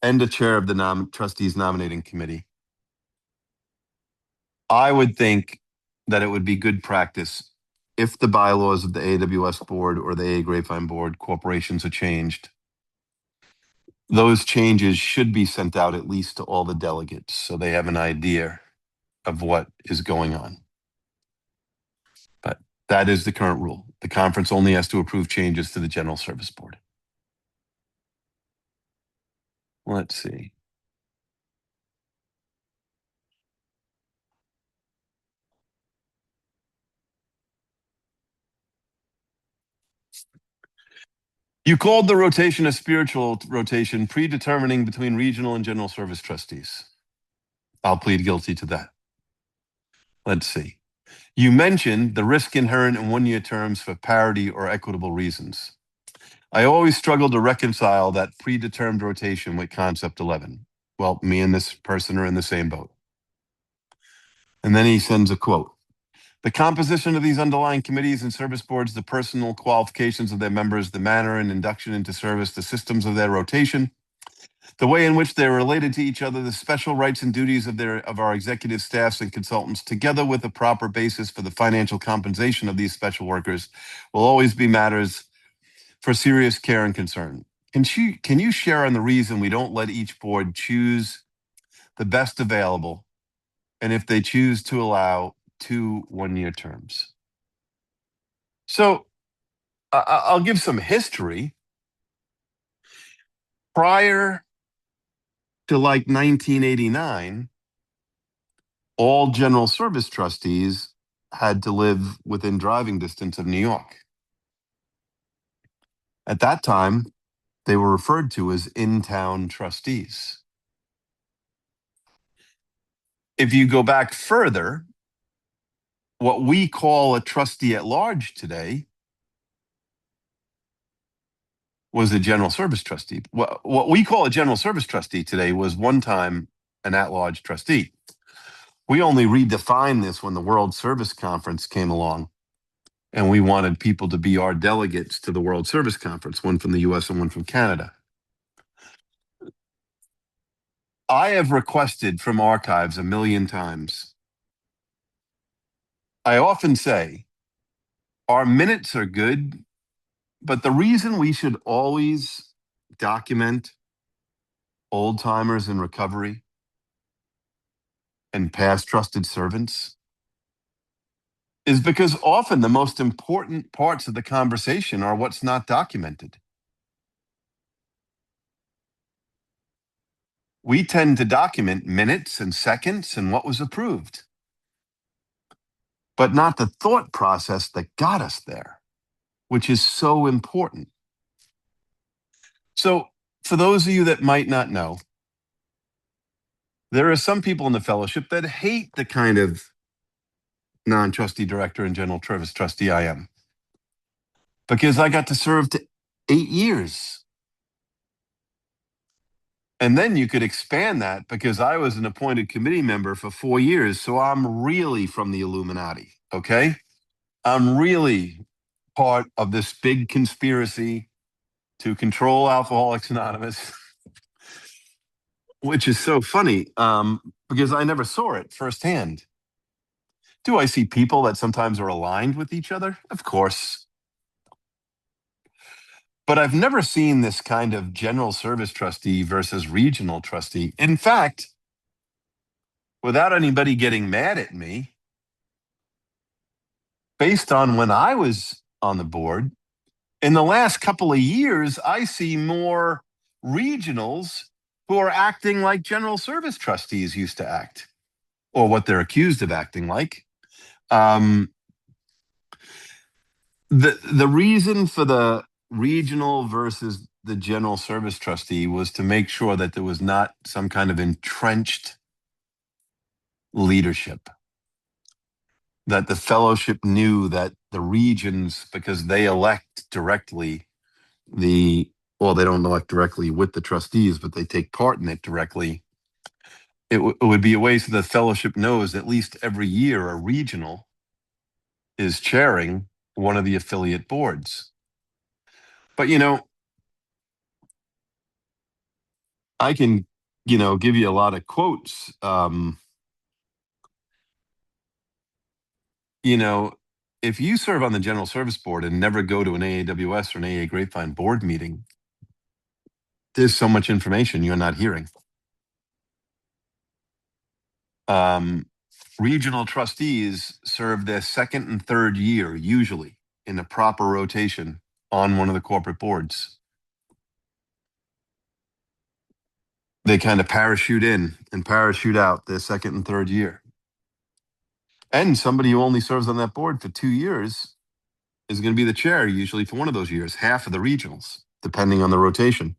and a chair of the trustees nominating committee, I would think that it would be good practice if the bylaws of the AWS board or the AA Grapevine board corporations are changed. Those changes should be sent out at least to all the delegates so they have an idea of what is going on. But that is the current rule. The conference only has to approve changes to the General Service Board. Let's see. You called the rotation a spiritual rotation, predetermining between regional and general service trustees. I'll plead guilty to that. Let's see. You mentioned the risk inherent in one-year terms for parity or equitable reasons. I always struggle to reconcile that predetermined rotation with concept 11. Well, me and this person are in the same boat. And then he sends a quote. The composition of these underlying committees and service boards, the personal qualifications of their members, the manner and induction into service, the systems of their rotation, the way in which they're related to each other, the special rights and duties of our executive staffs and consultants, together with a proper basis for the financial compensation of these special workers, will always be matters for serious care and concern. Can you share on the reason we don't let each board choose the best available, and if they choose to allow 2 one-year terms? So I'll give some history. Prior to like 1989, all general service trustees had to live within driving distance of New York. At that time, they were referred to as in-town trustees. If you go back further, what we call a trustee at large today was a general service trustee. What we call a general service trustee today was one time an at-large trustee. We only redefined this when the World Service Conference came along, and we wanted people to be our delegates to the World Service Conference, one from the US and one from Canada. I have requested from archives 1 million times. I often say, our minutes are good, but the reason we should always document old timers in recovery and past trusted servants is because often the most important parts of the conversation are what's not documented. We tend to document minutes and seconds and what was approved, but not the thought process that got us there, which is so important. So, for those of you that might not know, there are some people in the fellowship that hate the kind of non-trustee director and general service trustee I am, because I got to serve to 8 years. And then you could expand that because I was an appointed committee member for 4 years. So I'm really from the Illuminati, okay? I'm really part of this big conspiracy to control Alcoholics Anonymous, which is so funny because I never saw it firsthand. Do I see people that sometimes are aligned with each other? Of course. But I've never seen this kind of general service trustee versus regional trustee. In fact, without anybody getting mad at me, based on when I was on the board, in the last couple of years, I see more regionals who are acting like general service trustees used to act, or what they're accused of acting like. The reason for the regional versus the general service trustee was to make sure that there was not some kind of entrenched leadership, that the fellowship knew that the regions, because they elect directly they don't elect directly with the trustees, but they take part in it directly. It would be a way so the fellowship knows at least every year a regional is chairing one of the affiliate boards. But, I can, give you a lot of quotes. If you serve on the general service board and never go to an AAWS or an AA Grapevine board meeting, there's so much information you're not hearing. Regional trustees serve their second and third year, usually in a proper rotation on one of the corporate boards. They kind of parachute in and parachute out their second and third year. And somebody who only serves on that board for 2 years is going to be the chair usually for one of those years, half of the regionals. depending on the rotation.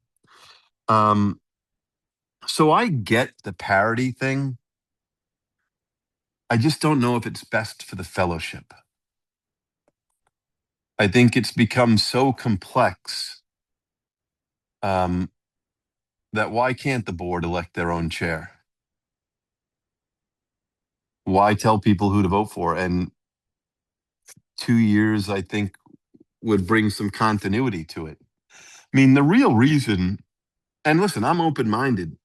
So I get the parity thing. I just don't know if it's best for the fellowship. I think it's become so complex that why can't the board elect their own chair? Why tell people who to vote for? And 2 years, I think, would bring some continuity to it. I mean, the real reason, and listen, I'm open-minded.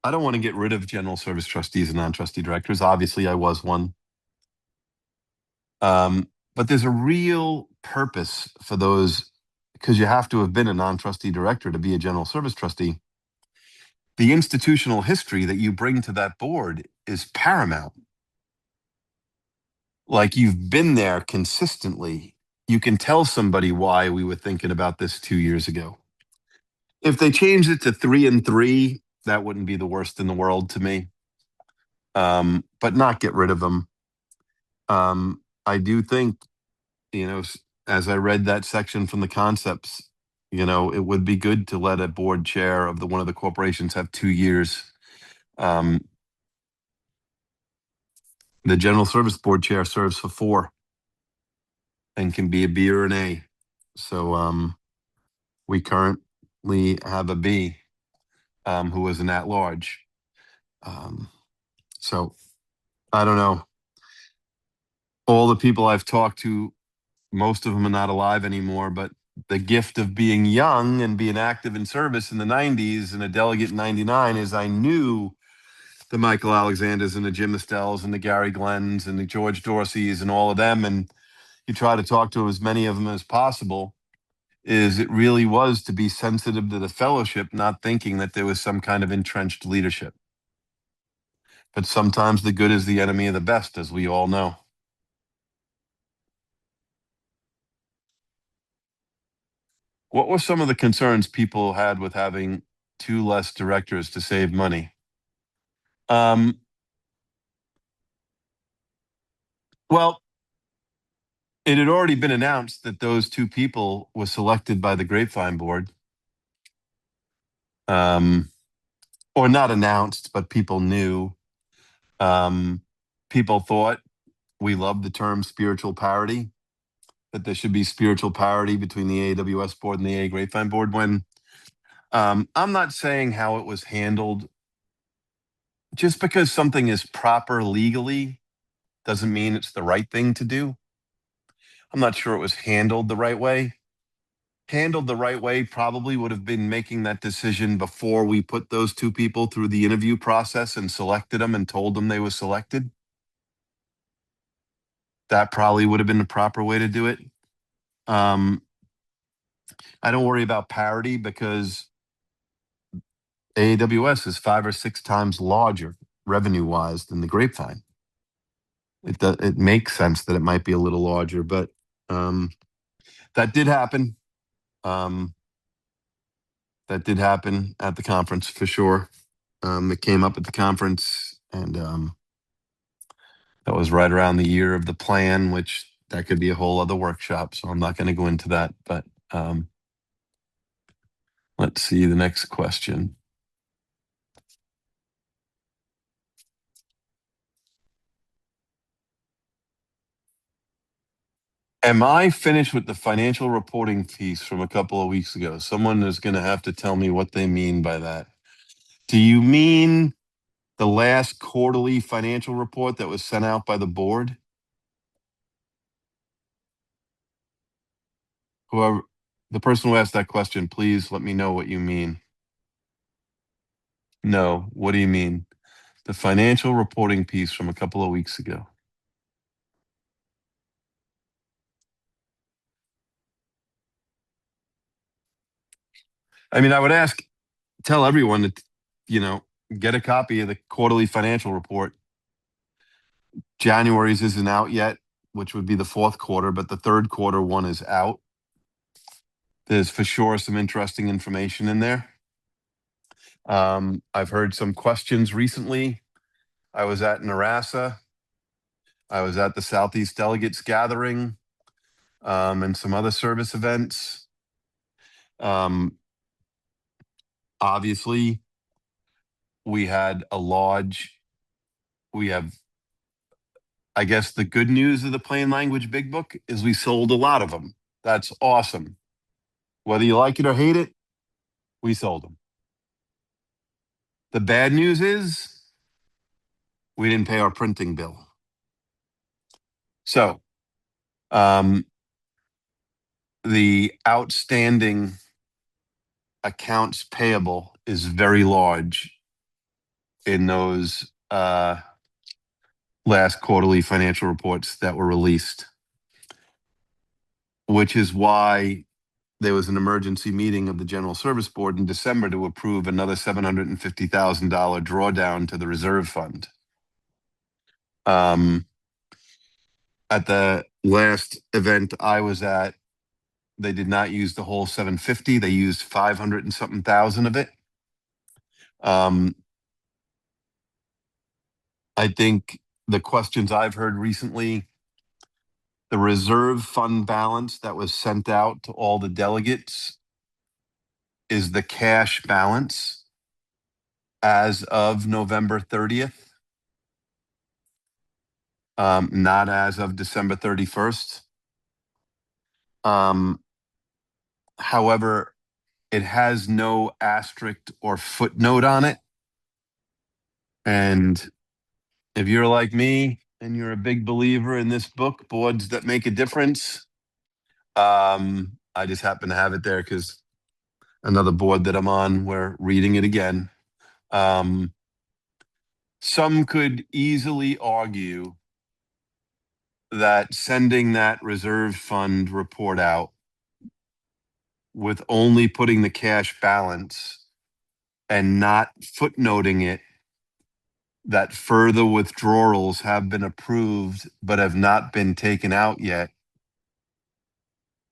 I don't want to get rid of general service trustees and non-trustee directors. Obviously, I was one. But there's a real purpose for those, because you have to have been a non-trustee director to be a general service trustee. The institutional history that you bring to that board is paramount. Like, you've been there consistently. You can tell somebody why we were thinking about this 2 years ago. If they changed it to 3 and 3, that wouldn't be the worst in the world to me. But not get rid of them. I do think, as I read that section from the concepts, it would be good to let a board chair of one of the corporations have 2 years. The general service board chair serves for 4 and can be a B or an A. So we currently have a B who is an at-large. So I don't know. All the people I've talked to, most of them are not alive anymore, but the gift of being young and being active in service in the 90s and a delegate in 99 is I knew the Michael Alexanders and the Jim Estells and the Gary Glens and the George Dorseys and all of them. And you try to talk to as many of them as possible. It really was to be sensitive to the fellowship, not thinking that there was some kind of entrenched leadership. But sometimes the good is the enemy of the best, as we all know. What were some of the concerns people had with having 2 less directors to save money? Well, it had already been announced that those 2 people were selected by the Grapevine board. Or not announced, but people knew. People thought we loved the term spiritual parity, that there should be spiritual parity between the AWS board and the A Grapevine board. When I'm not saying how it was handled. Just because something is proper legally doesn't mean it's the right thing to do. I'm not sure it was handled the right way. Handled the right way probably would have been making that decision before we put those 2 people through the interview process and selected them and told them they were selected. That probably would have been the proper way to do it. I don't worry about parity because AWS is 5 or 6 times larger revenue-wise than the Grapevine. It makes sense that it might be a little larger, but that did happen. That did happen at the conference for sure. It came up at the conference, and that was right around the year of the plan, which that could be a whole other workshop. So I'm not going to go into that. But let's see the next question. Am I finished with the financial reporting piece from a couple of weeks ago? Someone is going to have to tell me what they mean by that. Do you mean the last quarterly financial report that was sent out by the board? Whoever, the person who asked that question, please let me know what you mean. No, what do you mean? The financial reporting piece from a couple of weeks ago. I mean, I would tell everyone to, get a copy of the quarterly financial report. January's isn't out yet, which would be the 4th quarter, but the 3rd quarter one is out. There's for sure some interesting information in there. I've heard some questions recently. I was at Narassa. I was at the Southeast Delegates Gathering and some other service events. Obviously, we have, I guess the good news of the plain language big book is we sold a lot of them. That's awesome. Whether you like it or hate it, we sold them. The bad news is we didn't pay our printing bill. So, the outstanding accounts payable is very large in those last quarterly financial reports that were released, which is why there was an emergency meeting of the General Service Board in December to approve another $750,000 drawdown to the reserve fund. At the last event I was at, they did not use the whole 750. They used 500 and something thousand of it. I think the questions I've heard recently, the reserve fund balance that was sent out to all the delegates is the cash balance as of November 30th, not as of December 31st. However, it has no asterisk or footnote on it. And if you're like me and you're a big believer in this book, Boards That Make a Difference, I just happen to have it there because another board that I'm on, we're reading it again. Some could easily argue that sending that reserve fund report out with only putting the cash balance and not footnoting it that further withdrawals have been approved but have not been taken out yet,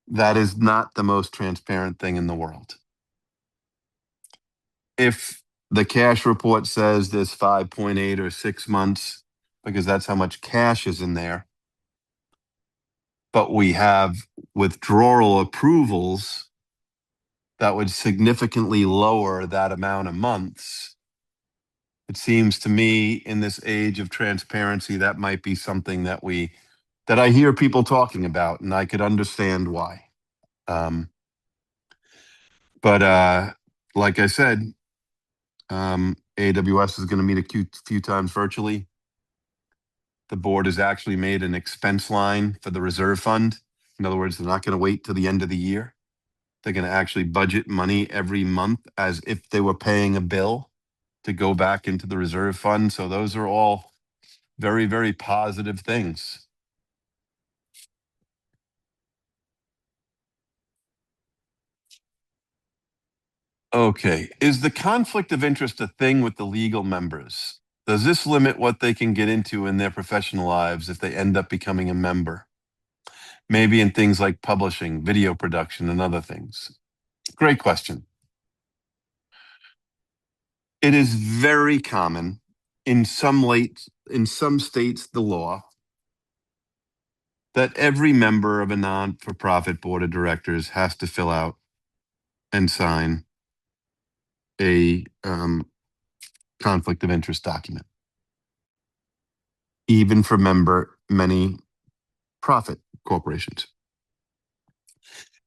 that is not the most transparent thing in the world. If the cash report says there's 5.8 or 6 months, because that's how much cash is in there, but we have withdrawal approvals that would significantly lower that amount of months, it seems to me in this age of transparency, that might be something that I hear people talking about, and I could understand why. But like I said, AWS is going to meet a few times virtually. The board has actually made an expense line for the reserve fund. In other words, they're not going to wait till the end of the year. They're going to actually budget money every month as if they were paying a bill to go back into the reserve fund. So those are all very, very positive things. Okay. Is the conflict of interest a thing with the legal members? Does this limit what they can get into in their professional lives if they end up becoming a member? Maybe in things like publishing, video production, and other things. Great question. It is very common in some states, the law, that every member of a non-for-profit board of directors has to fill out and sign a conflict of interest document, even for many profit corporations.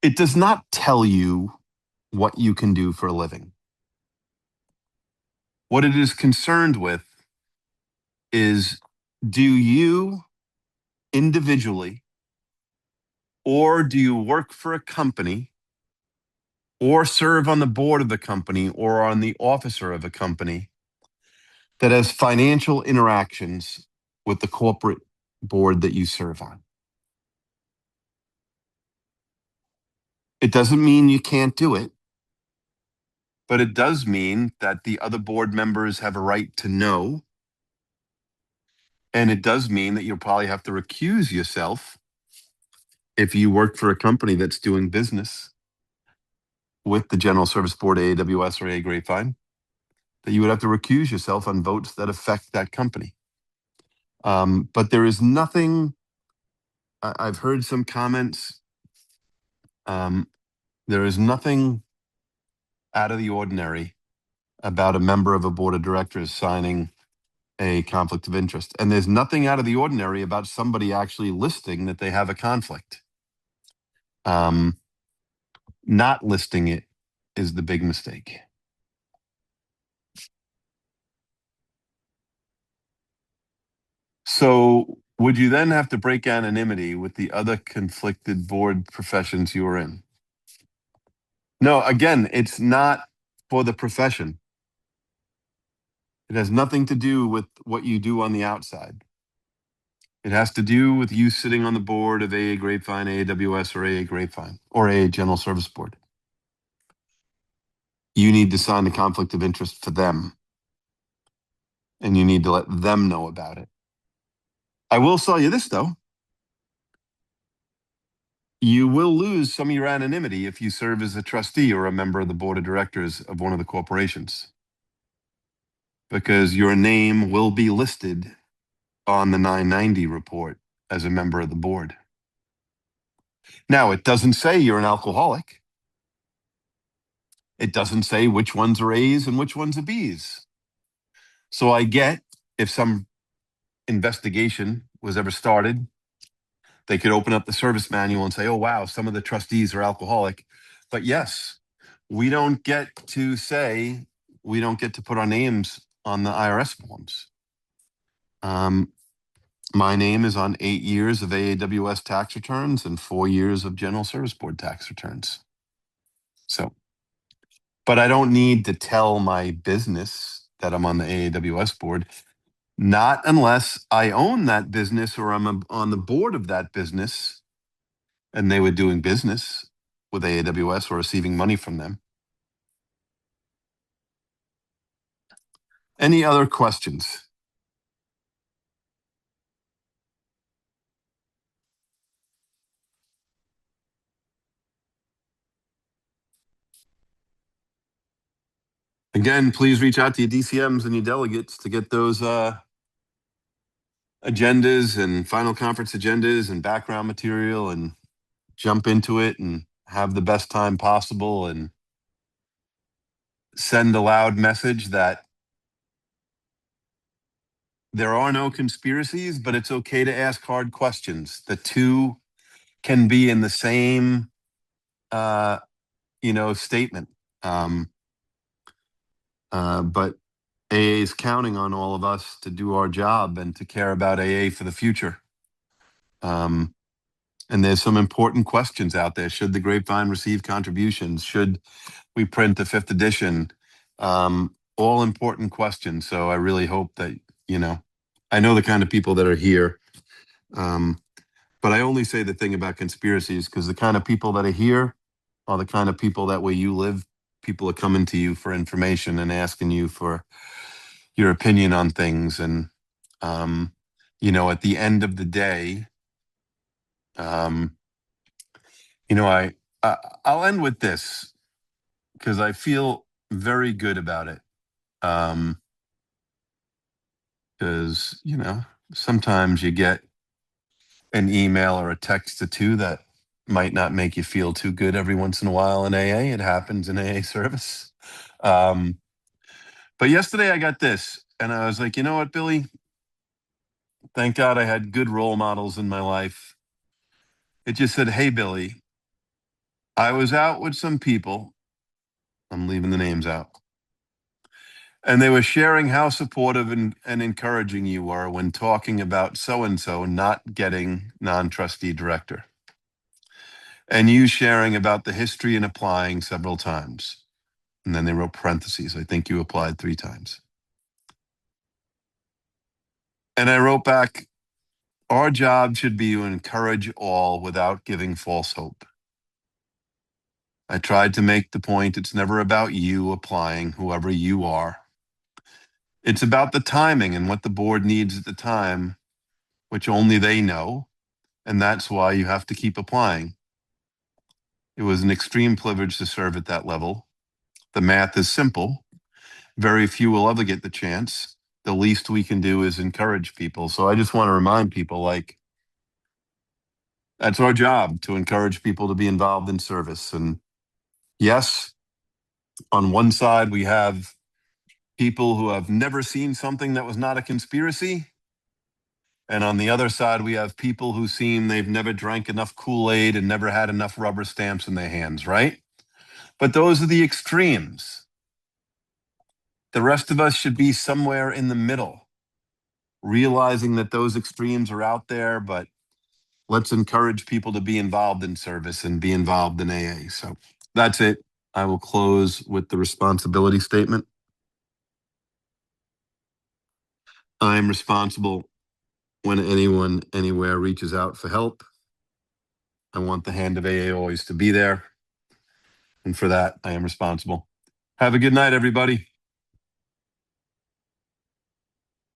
It does not tell you what you can do for a living. What it is concerned with is, do you individually, or do you work for a company, or serve on the board of the company, or on the officer of a company that has financial interactions with the corporate board that you serve on? It doesn't mean you can't do it, but it does mean that the other board members have a right to know. And it does mean that you'll probably have to recuse yourself if you work for a company that's doing business with the General Service Board, AWS, or Grapevine, that you would have to recuse yourself on votes that affect that company. But there is nothing, I've heard some comments. There is nothing out of the ordinary about a member of a board of directors signing a conflict of interest. And there's nothing out of the ordinary about somebody actually listing that they have a conflict. Not listing it is the big mistake. So would you then have to break anonymity with the other conflicted board professions you were in? No, again, it's not for the profession. It has nothing to do with what you do on the outside. It has to do with you sitting on the board of AA Grapevine, AAWS, or AA Grapevine, or AA General Service Board. You need to sign a conflict of interest for them, and you need to let them know about it. I will tell you this, though. You will lose some of your anonymity if you serve as a trustee or a member of the board of directors of one of the corporations, because your name will be listed on the 990 report as a member of the board. Now, it doesn't say you're an alcoholic. It doesn't say which ones are A's and which ones are B's. So I get if some investigation was ever started, they could open up the service manual and say, oh, wow, some of the trustees are alcoholic. But yes, we don't get to say, we don't get to put our names on the IRS forms. My name is on 8 years of AAWS tax returns and 4 years of General Service Board tax returns. So, but I don't need to tell my business that I'm on the AAWS board, not unless I own that business or I'm on the board of that business and they were doing business with AAWS or receiving money from them. Any other questions? Again, please reach out to your DCMs and your delegates to get those agendas and final conference agendas and background material and jump into it and have the best time possible and send a loud message that there are no conspiracies, but it's okay to ask hard questions. The two can be in the same, statement. But AA is counting on all of us to do our job and to care about AA for the future. And there's some important questions out there. Should the Grapevine receive contributions? Should we print the 5th edition? All important questions. So I really hope that, I know the kind of people that are here. But I only say the thing about conspiracies because the kind of people that are here are the kind of people that where you live, people are coming to you for information and asking you for your opinion on things. And, at the end of the day, I'll end with this because I feel very good about it. Because, sometimes you get an email or a text or two that might not make you feel too good every once in a while in AA. It happens in AA service. But yesterday I got this and I was like, you know what, Billy? Thank God I had good role models in my life. It just said, hey, Billy, I was out with some people. I'm leaving the names out. And they were sharing how supportive and encouraging you were when talking about so-and-so not getting non-trustee director. And you sharing about the history and applying several times. And then they wrote parentheses. I think you applied 3 times. And I wrote back, our job should be to encourage all without giving false hope. I tried to make the point it's never about you applying, whoever you are. It's about the timing and what the board needs at the time, which only they know. And that's why you have to keep applying. It was an extreme privilege to serve at that level. The math is simple. Very few will ever get the chance. The least we can do is encourage people. So I just want to remind people, that's our job, to encourage people to be involved in service. And yes, On one side, we have people who have never seen something that was not a conspiracy. And on the other side, we have people who seem they've never drank enough Kool-Aid and never had enough rubber stamps in their hands, right? But those are the extremes. The rest of us should be somewhere in the middle, realizing that those extremes are out there, but let's encourage people to be involved in service and be involved in AA. So that's it. I will close with the responsibility statement. I'm responsible when anyone anywhere reaches out for help. I want the hand of AA always to be there. And for that, I am responsible. Have a good night, everybody.